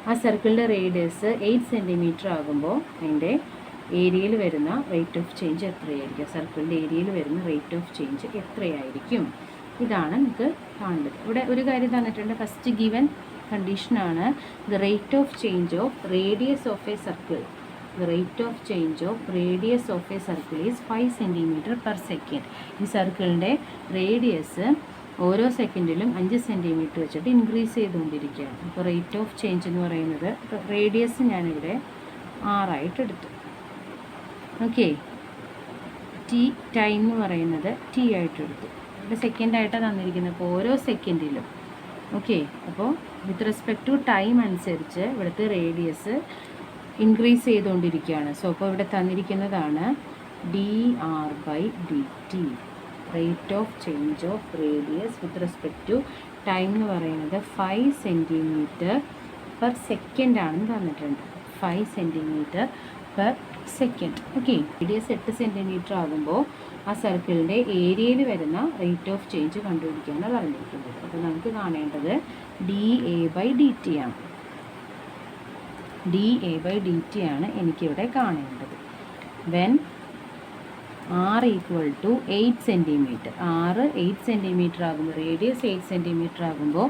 ആ സർക്കിളിൻ്റെ radius 8 cm ആകുമ്പോൾ അതിൻ്റെ ഏരിയയിൽ വരുന്ന റേറ്റ് ഓഫ് ചേഞ്ച് എത്രയായിരിക്കും, സർക്കിളിൻ്റെ ഏരിയയിൽ വരുന്ന റേറ്റ് ഓഫ് ചേഞ്ച് എത്രയായിരിക്കും, ഇതാണ് നമുക്ക് കാണേണ്ടത്. ഇവിടെ ഒരു കാര്യം തന്നിട്ടുണ്ട്. ഫസ്റ്റ് ഗിവൻ കണ്ടീഷനാണ് the rate of change of radius of A circle. The rate of change of radius of A circle is 5 cm/s. ഈ സർക്കിളിൻ്റെ റേഡിയസ് ഓരോ സെക്കൻഡിലും 5 cm വെച്ചിട്ട് ഇൻക്രീസ് ചെയ്തുകൊണ്ടിരിക്കുകയാണ്. അപ്പോൾ റേറ്റ് ഓഫ് ചേഞ്ച് എന്ന് പറയുന്നത് റേഡിയസ് ഞാനിവിടെ 6 ആയിട്ട് എടുത്തു. ഓക്കെ, ടൈം എന്ന് പറയുന്നത് ടി ആയിട്ട് എടുത്തു. ഇവിടെ സെക്കൻഡായിട്ടാണ് തന്നിരിക്കുന്നത്. അപ്പോൾ ഓരോ സെക്കൻഡിലും ഓക്കെ, അപ്പോൾ വിത്ത് റെസ്പെക്ട് ടു ടൈം അനുസരിച്ച് ഇവിടുത്തെ റേഡിയസ് ഇൻക്രീസ് ചെയ്തുകൊണ്ടിരിക്കുകയാണ്. സോ അപ്പോൾ ഇവിടെ തന്നിരിക്കുന്നതാണ് dr/dt. Rate of change of radius with respect to time എന്ന് പറയുന്നത് 5 cm/s ആണെന്ന് തന്നിട്ടുണ്ട്. 5 cm/s. ഓക്കെ, റേഡിയസ് 8 cm ആകുമ്പോൾ ആ സർക്കിളിൻ്റെ ഏരിയയിൽ വരുന്ന റേറ്റ് ഓഫ് ചേഞ്ച് കണ്ടുപിടിക്കാനാണ് പറഞ്ഞിരിക്കുന്നത്. അപ്പോൾ നമുക്ക് കാണേണ്ടത് dA/dt ആണ്. dA/dt ആണ് എനിക്കിവിടെ കാണേണ്ടത്. When r equal to 8 cm, r 8 cm ആകുമ്പോൾ റേഡിയസ് 8 cm ആകുമ്പോൾ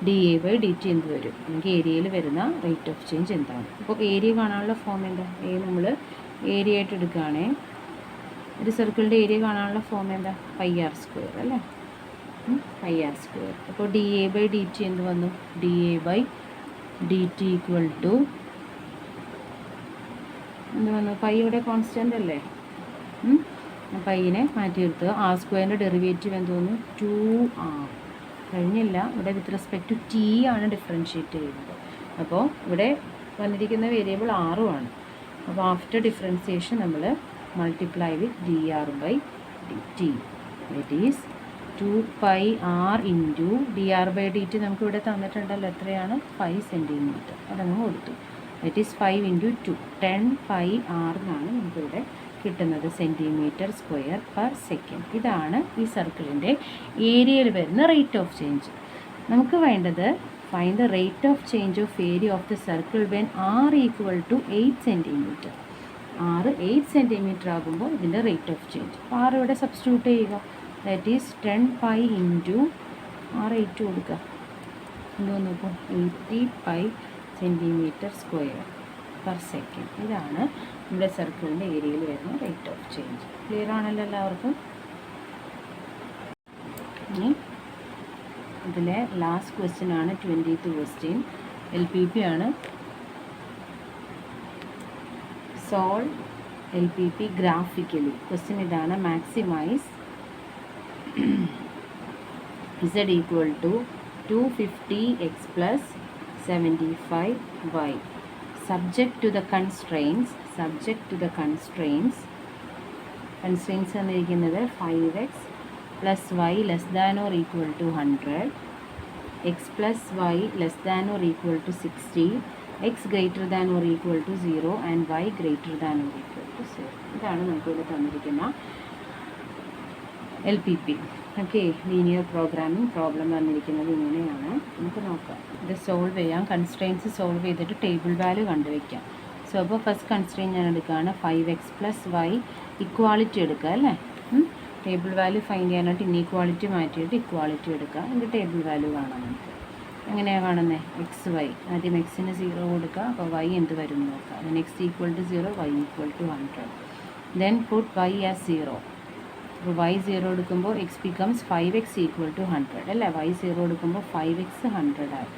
dA/dt എന്ത് വരും, നമുക്ക് ഏരിയയിൽ വരുന്ന റേറ്റ് ഓഫ് ചേഞ്ച് എന്താണ്. അപ്പോൾ ഏരിയ കാണാനുള്ള ഫോം എന്താ, നമ്മൾ ഏരിയ ആയിട്ട് എടുക്കുകയാണേ. ഒരു സർക്കിളിൻ്റെ ഏരിയ കാണാനുള്ള ഫോം എന്താ, πr² അല്ലേ, πr². അപ്പോൾ dA/dt എന്ത് വന്നു, dA/dt ഈക്വൽ ടു എന്ത് വന്നു, പൈ ഇവിടെ കോൺസ്റ്റൻ്റ് അല്ലേ. പൈനെ മാറ്റി എടുത്തുക. r² ഡെറിവേറ്റീവ് എന്ത് വന്നു, 2r. കഴിഞ്ഞില്ല, ഇവിടെ വിത്ത് റെസ്പെക്ട് ടു ടി ആണ് ഡിഫറൻഷ്യേറ്റ് ചെയ്യുന്നത്. അപ്പോൾ ഇവിടെ വന്നിരിക്കുന്ന വേരിയബിൾ ആറുമാണ്. അപ്പോൾ ആഫ്റ്റർ ഡിഫറൻസിയേഷൻ നമ്മൾ multiply with dr/dt. That is 2πr into dr/dt. നമുക്കിവിടെ തന്നിട്ടുണ്ടല്ലോ എത്രയാണ്, 5 cm. അതങ്ങ് കൊടുത്തു. ദറ്റ് ഈസ് 5 × 2 10πr എന്നാണ് നമുക്കിവിടെ കിട്ടുന്നത്, cm²/s. ഇതാണ് ഈ സർക്കിളിൻ്റെ ഏരിയയിൽ വരുന്ന റേറ്റ് ഓഫ് ചേഞ്ച്. നമുക്ക് വേണ്ടത് find the rate of change of area of the circle when r equal to 8 cm. r 8 cm ആകുമ്പോൾ ഇതിൻ്റെ റേറ്റ് ഓഫ് ചേഞ്ച്. അപ്പോൾ r ഇവിടെ സബ്സ്റ്റിറ്റ്യൂട്ട് ചെയ്യുക. ദാറ്റ് ഈസ് 10π ഇൻറ്റു r 8 കൊടുക്കുക. എന്ത് നോക്കൂ, 80π cm²/s. ഇതാണ് നമ്മുടെ സർക്കിളിൻ്റെ ഏരിയയിൽ വരുന്ന റേറ്റ് ഓഫ് ചേഞ്ച്. ക്ലിയർ ആണല്ലോ എല്ലാവർക്കും? ഇതിലെ ലാസ്റ്റ് ക്വസ്റ്റ്യൻ ആണ് 20th ക്വസ്റ്റ്യൻ. LPP ആണ്. Solve LPP graphically. ക്വസ്റ്റ്യൻ ഇതാണ്, maximise z equal to 250x plus 75y subject to the constraints തന്നിരിക്കുന്നത് 5x plus y less than or equal to 100, x plus y less than or equal to 60, x greater than or equal to 0 and y greater than or equal to 0. ഇതാണ് നമുക്കിവിടെ തന്നിരിക്കുന്ന LPP. Okay, linear programming problem വന്നിരിക്കുന്നത് ഇങ്ങനെയാണ്. നമുക്ക് നോക്കാം, ഇത് solve ചെയ്യാം. Constraints solve ചെയ്തിട്ട് ടേബിൾ വാല്യൂ കണ്ടുവയ്ക്കാം. സോ അപ്പോൾ ഫസ്റ്റ് കൺസ്ട്രെയിൻ ഞാൻ എടുക്കുകയാണ് 5x plus y ഇക്വാളിറ്റി എടുക്കുക അല്ലേ. ടേബിൾ വാല്യൂ ഫൈൻഡ് ചെയ്യാനായിട്ട് ഇന്നീക്വാളിറ്റി മാറ്റിയിട്ട് ഇക്വാളിറ്റി എടുക്കുക. ഇതിൻ്റെ ടേബിൾ വാല്യൂ കാണാം നമുക്ക്. എങ്ങനെയാണ് കാണുന്നത്? XY ആദ്യം എക്സിന് 0 കൊടുക്കുക. അപ്പോൾ y എന്ത് വരും നോക്കുക. Then x equal to 0, y equal to 100. Then put y as 0. അപ്പോൾ y 0 എടുക്കുമ്പോൾ x becomes 5x equal to 100 അല്ലേ. y 0 എടുക്കുമ്പോൾ 5x 100 ആയി.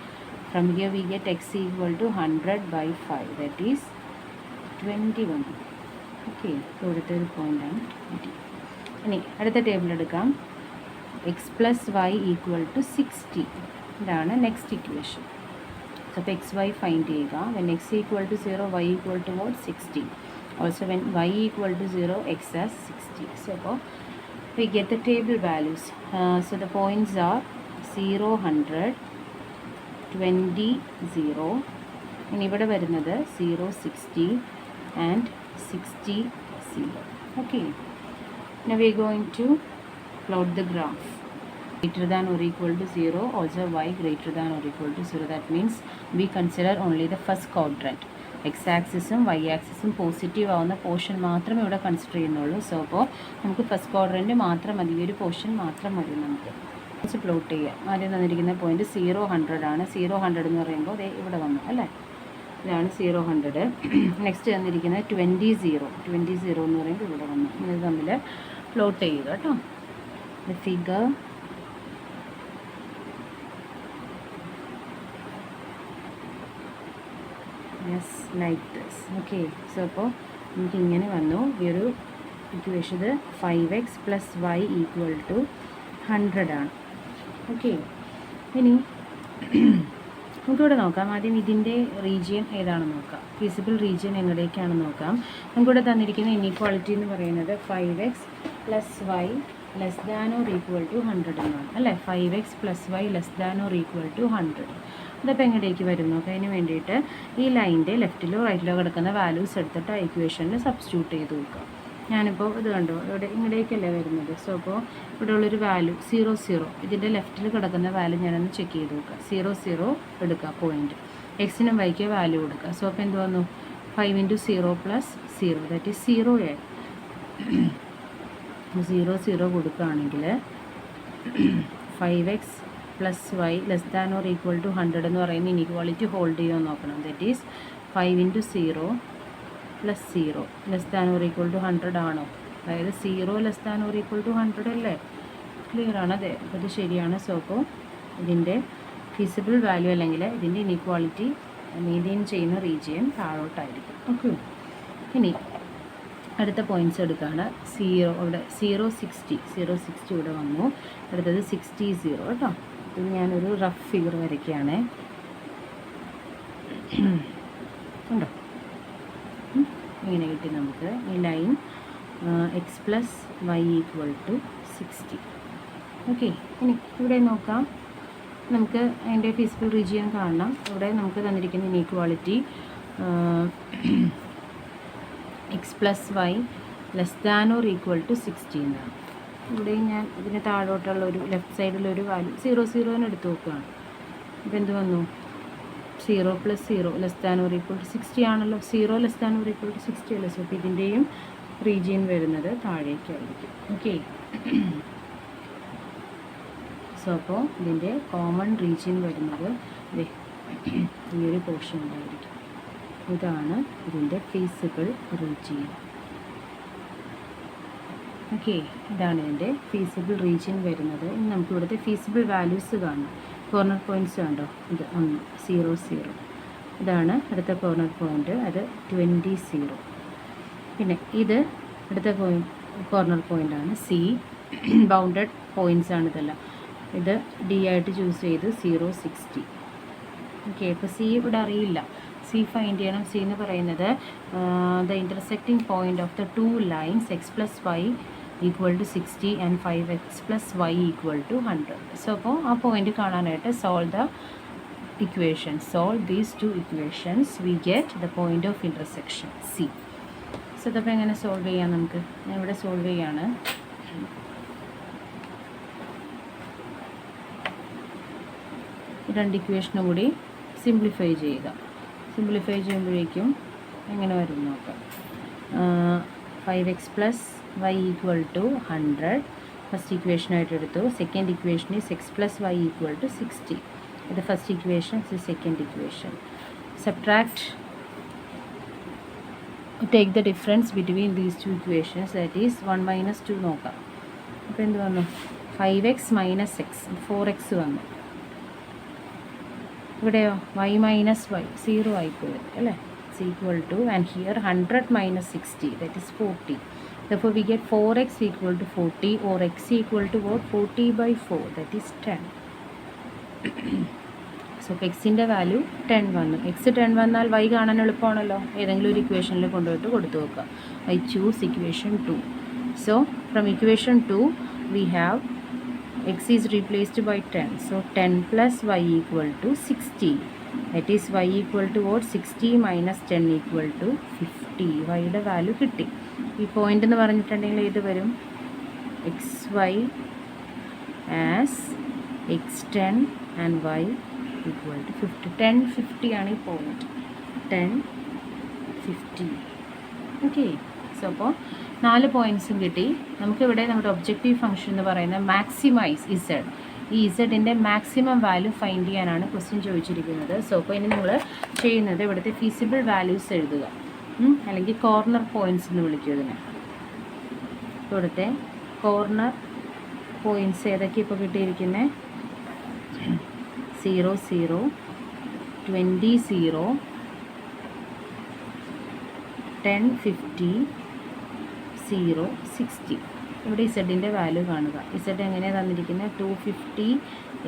From here we get x equal to 100/5, that is 21. Okay, ഇവിടുത്തെ ഒരു പോയിൻ്റാണ് 20. ഇനി അടുത്ത ടേബിൾ എടുക്കാം. x plus y equal to 60. ഇതാണ് നെക്സ്റ്റ് ഇക്വേഷൻ. സോ അപ്പോൾ XY ഫൈൻഡ് ചെയ്യുക. When x equal to 0, y equal to what? 60. Also when y equal to 0, x as 60. So അപ്പോൾ we get the table values. So the points are 0, 100, 20, 0. ഇനി ഇവിടെ വരുന്നത് 0, 60 and 60, 0. Okay. Now we are going to plot the graph. Greater than or equal to 0, also y greater than or equal to 0. That means we consider only the first quadrant. x ആക്സിസും y ആക്സിസും positive ആവുന്ന portion മാത്രമേ ഇവിടെ consider ചെയ്യുന്നുള്ളൂ. So അപ്പോൾ നമുക്ക് first quadrant മാത്രം മതി, ഈ ഒരു പോർഷൻ മാത്രം മതി നമുക്ക്. കുറച്ച് പ്ലോട്ട് ചെയ്യാം. ആദ്യം തന്നിരിക്കുന്ന പോയിൻറ്റ് 0, 100 ആണ്. 0, 100 എന്ന് പറയുമ്പോൾ ദേ ഇവിടെ വന്നു അല്ലേ. ഇതാണ് 0, 100. നെക്സ്റ്റ് തന്നിരിക്കുന്നത് 20, 0. 20, 0 എന്ന് പറയുമ്പോൾ ഇവിടെ വന്നു. ഇത് തമ്മിൽ പ്ലോട്ട് ചെയ്യുക കേട്ടോ. The figure yes like this. Okay, so അപ്പോൾ നമുക്കിങ്ങനെ വന്നു. ഈ ഒരു equation 5x plus y equal to 100 ആണ്. ഓക്കെ, ഇനി നമുക്കിവിടെ നോക്കാം. ആദ്യം ഇതിൻ്റെ റീജിയൻ ഏതാണെന്ന് നോക്കാം. ഫീസിബിൾ റീജിയൻ എങ്ങടേക്കാണെന്ന് നോക്കാം. നമുക്കിവിടെ തന്നിരിക്കുന്ന ഇനീക്വാളിറ്റി എന്ന് പറയുന്നത് 5x plus y less than or equal to 100 എന്നാണ് അല്ലേ. 5x plus y less than or equal to 100. അതപ്പോൾ എങ്ങടേക്ക് വരും നോക്കാം. അതിന് വേണ്ടിയിട്ട് ഈ ലൈൻ്റെ ലെഫ്റ്റിലോ റൈറ്റിലോ കിടക്കുന്ന വാല്യൂസ് എടുത്തിട്ട് ആ ഇക്വേഷനിൽ സബ്സ്റ്റിറ്റ്യൂട്ട് ചെയ്ത് നോക്കാം. ഞാനിപ്പോൾ ഇത് കണ്ടോ, ഇവിടെ ഇങ്ങടേക്കല്ലേ വരുന്നത്. സോ അപ്പോൾ ഇവിടെ ഉള്ളൊരു വാല്യൂ 0, 0. ഇതിൻ്റെ ലെഫ്റ്റിൽ കിടക്കുന്ന വാല്യൂ ഞാനൊന്ന് ചെക്ക് ചെയ്ത് നോക്കാം. 0, 0 എടുക്കുക പോയിൻറ്റ്. എക്സിനും വൈക്ക് വാല്യൂ കൊടുക്കുക. സോ അപ്പോൾ എന്ത് വന്നു? 5 × 0 + 0 ദാറ്റ് ഈസ് 0 ആയി. 0, 0 കൊടുക്കുകയാണെങ്കിൽ 5x plus y less than or equal to 100 എന്ന് പറയുന്ന ഇനീക്വാളിറ്റി ഹോൾഡ് ചെയ്യുമെന്ന് നോക്കണം. That is 5 × 0 + 0 less than or equal to 100 ആണോ? അതായത് 0 less than or equal to 100 അല്ലേ. ക്ലിയർ ആണ്. അതെ, അപ്പോൾ ഇത് ശരിയാണ്. സോ അപ്പോൾ ഇതിൻ്റെ ഫീസിബിൾ വാല്യൂ അല്ലെങ്കിൽ ഇതിൻ്റെ ഇനീക്വാളിറ്റി മെയിൻറ്റെയിൻ ചെയ്യുന്ന റീജിയൻ താഴോട്ടായിരിക്കും. ഓക്കെ, ഇനി അടുത്ത പോയിൻറ്റ്സ് എടുക്കുകയാണ്. 0 ഇവിടെ 0, 60 ഇവിടെ വന്നു. അടുത്തത് 60, 0 കേട്ടോ. ഇത് ഞാനൊരു റഫ് ഫിഗർ വരയ്ക്കുകയാണ്. ഉണ്ടോ? ഇങ്ങനെ കിട്ടി നമുക്ക് ഈ line x plus y equal to 60. Okay, ഇനി ഇവിടെ നോക്കാം. നമുക്ക് അതിൻ്റെ ഫീസിബിൾ റീജിയൻ കാണണം. ഇവിടെ നമുക്ക് തന്നിരിക്കുന്ന inequality x plus y less than or equal to 60 എന്നാണ്. ഇവിടെ ഞാൻ ഇതിന് താഴോട്ടുള്ള ഒരു ലെഫ്റ്റ് സൈഡിലൊരു വാല്യൂ 0, 0 എടുത്ത് നോക്കുകയാണ്. അപ്പോൾ എന്ത് വന്നു? 0 + 0 less than or equal to 60 ആണല്ലോ. 0 less than or equal to 60 അല്ലേ. സോ അപ്പോൾ ഇതിൻ്റെയും റീജിയൻ വരുന്നത് താഴേക്കായിരിക്കും. ഓക്കെ, സോ അപ്പോൾ ഇതിൻ്റെ കോമൺ റീജിയൻ വരുന്നത് ഈ ഒരു പോർഷൻ ഉണ്ടായിരിക്കും. ഇതാണ് ഇതിൻ്റെ ഫീസിബിൾ റീജിയൻ. ഓക്കെ, ഇതാണ് ഇതിൻ്റെ ഫീസിബിൾ റീജിയൻ വരുന്നത്. ഇനി നമുക്ക് ഇവിടുത്തെ ഫീസിബിൾ വാല്യൂസ് കാണാം. കോർണർ പോയിൻറ്റ്സ് കണ്ടോ, ഇത് 1 0 0. ഇതാണ് അടുത്ത കോർണർ പോയിൻ്റ്, അത് 20 0. പിന്നെ ഇത് അടുത്ത കോർണർ പോയിൻ്റാണ് സി. ബൗണ്ടഡ് പോയിൻറ്റ്സ് ആണ് ഇതെല്ലാം. ഇത് ഡി ആയിട്ട് ചൂസ് ചെയ്ത് 0 60. ഓക്കെ, ഇപ്പോൾ സി ഇവിടെ അറിയില്ല, സി ഫൈൻഡ് ചെയ്യണം. സി എന്ന് പറയുന്നത് the intersecting point of the 2 lines X plus Y equal to 60 and 5x plus Y equal to 100. So അപ്പോൾ ആ പോയിൻ്റ് കാണാനായിട്ട് solve the equation. Solve these 2 equations we get the point of intersection C. So ഇതപ്പോൾ എങ്ങനെ solve ചെയ്യാം നമുക്ക്? ഞാൻ ഇവിടെ solve ചെയ്യാണ്. രണ്ട് ഇക്വേഷനും കൂടി സിംപ്ലിഫൈ ചെയ്യുക. സിംപ്ലിഫൈ ചെയ്യുമ്പോഴേക്കും എങ്ങനെ വരും നോക്കാം. 5x plus Y equal to 100 first ഇക്വേഷനായിട്ട് എടുത്തു. Second equation is X plus Y equal to 60. ഇത് ഫസ്റ്റ് ഇക്വേഷൻ, ഇത് second equation. Subtract, take the difference between these 2 equations, that is 1 minus 2 നോക്കാം. അപ്പോൾ എന്ത് വന്നു? 5x മൈനസ് എക്സ്, 4x വന്നു. ഇവിടെയോ y മൈനസ് വൈ 0 ആയിപ്പോയത് അല്ലേ. It's equal to, and here 100 minus 60, that is 40. Therefore we get 4x equal to 40, or x equal to what? 40 by 4, that is 10. So എക്സിൻ്റെ value 10 വന്നു. X 10 വന്നാൽ Y കാണാൻ എളുപ്പമാണല്ലോ. ഏതെങ്കിലും ഒരു ഇക്വേഷനിൽ കൊണ്ടുപോയിട്ട് കൊടുത്തു നോക്കുക. I choose equation 2. So from equation 2 we have x is replaced by 10. So 10 plus y equal to 60. That is y equal to what? 60 minus 10 equal to 50. y value കിട്ടി. ഈ പോയിൻ്റ് എന്ന് പറഞ്ഞിട്ടുണ്ടെങ്കിൽ ഏത് വരും? xy as x10 and y equal to 50. 10 50 ആണ് ഈ point. 10 50. Okay, so അപ്പോൾ 4 പോയിൻറ്റ്സും കിട്ടി. നമുക്കിവിടെ നമ്മുടെ ഒബ്ജക്റ്റീവ് ഫംഗ്ഷൻ എന്ന് പറയുന്നത് മാക്സിമൈസ് ഇസഡ്. ഈ ഇസഡിൻ്റെ മാക്സിമം വാല്യൂ ഫൈൻഡ് ചെയ്യാനാണ് ക്വസ്റ്റ്യൻ ചോദിച്ചിരിക്കുന്നത്. സോ അപ്പോൾ ഇനി നിങ്ങൾ ചെയ്യുന്നത് ഇവിടുത്തെ ഫീസിബിൾ വാല്യൂസ് എഴുതുക, അല്ലെങ്കിൽ കോർണർ പോയിൻറ്റ്സ് എന്ന് വിളിക്കും ഇതിനെ. ഇവിടുത്തെ കോർണർ പോയിൻറ്റ്സ് ഏതൊക്കെ ഇപ്പോൾ കിട്ടിയിരിക്കുന്നത്? 0 0, 20 0, 10 50, 0 60. ഇവിടെ ഇസഡിൻ്റെ വാല്യൂ കാണുക. ഇസഡ് എങ്ങനെയാണ് തന്നിരിക്കുന്നത്? 250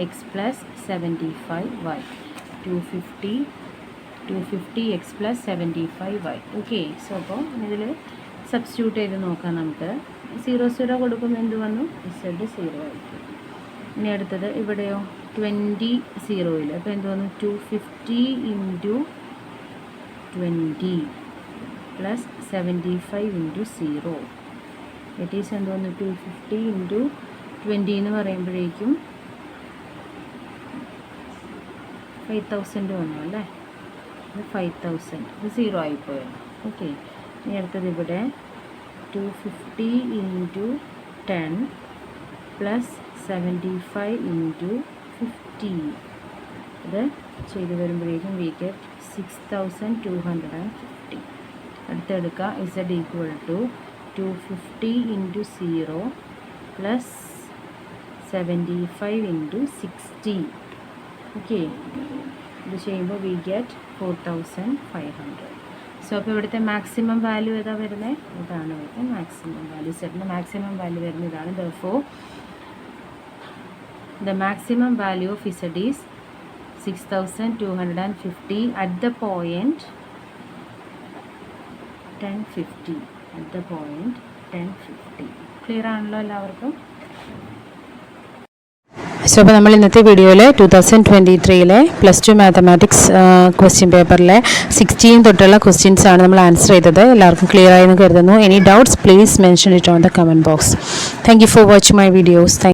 x plus 75 y. 250 x plus 75 y. Okay, so അപ്പോൾ ഇതിൽ സബ്സ്റ്റിറ്റ്യൂട്ട് ചെയ്ത് നോക്കാം നമുക്ക്. 0 0 കൊടുക്കുമ്പോൾ എന്ത് വന്നു? ഇസഡ് 0 ആയിരിക്കും. ഇനി അടുത്തത് ഇവിടെയോ 20 0യിൽ, അപ്പോൾ എന്ത് വന്നു? 250 into 20 plus 75 into 0. That is എന്ത് വന്നു? 250 ഇൻറ്റു 20 എന്ന് പറയുമ്പോഴേക്കും 5000 വന്നു അല്ലേ. ഇത് 5000, ഇത് 0 ആയിപ്പോയത്. ഓക്കെ, ഇനി അടുത്തത് ഇവിടെ 250 ഇൻറ്റു 10 പ്ലസ് 75 ഇൻറ്റു 50. ഇത് ചെയ്ത് വരുമ്പോഴേക്കും വി ഗെറ്റ് 6250. അടുത്തെടുക്കുക. Z equal to 250 into 0 plus 75 into 60. Okay, ഇത് ചെയ്യുമ്പോൾ വി ഗെറ്റ് 4500. സോ അപ്പോൾ ഇവിടുത്തെ മാക്സിമം വാല്യൂ ഏതാ വരുന്നത്? ഇതാണ് വരുന്നത് മാക്സിമം വാല്യൂ. ഇസഡിൻ്റെ മാക്സിമം വാല്യൂ വരുന്നത് ഇതാണ്. Therefore the maximum value of Z is 6250 at the point 1050. At the point 1050. Clear ആണല്ലോ എല്ലാവർക്കും? സോ അപ്പോൾ നമ്മൾ ഇന്നത്തെ വീഡിയോയിൽ 2023 +2 മാത്തമാറ്റിക്സ് ക്വസ്റ്റ്യൻ പേപ്പറിലെ 16 തൊട്ടുള്ള ക്വസ്റ്റ്യൻസ് ആണ് നമ്മൾ ആൻസർ ചെയ്തത്. എല്ലാവർക്കും ക്ലിയർ ആയെന്ന് കരുതുന്നു. Any doubts please mention it on the comment box. Thank you for watching my videos.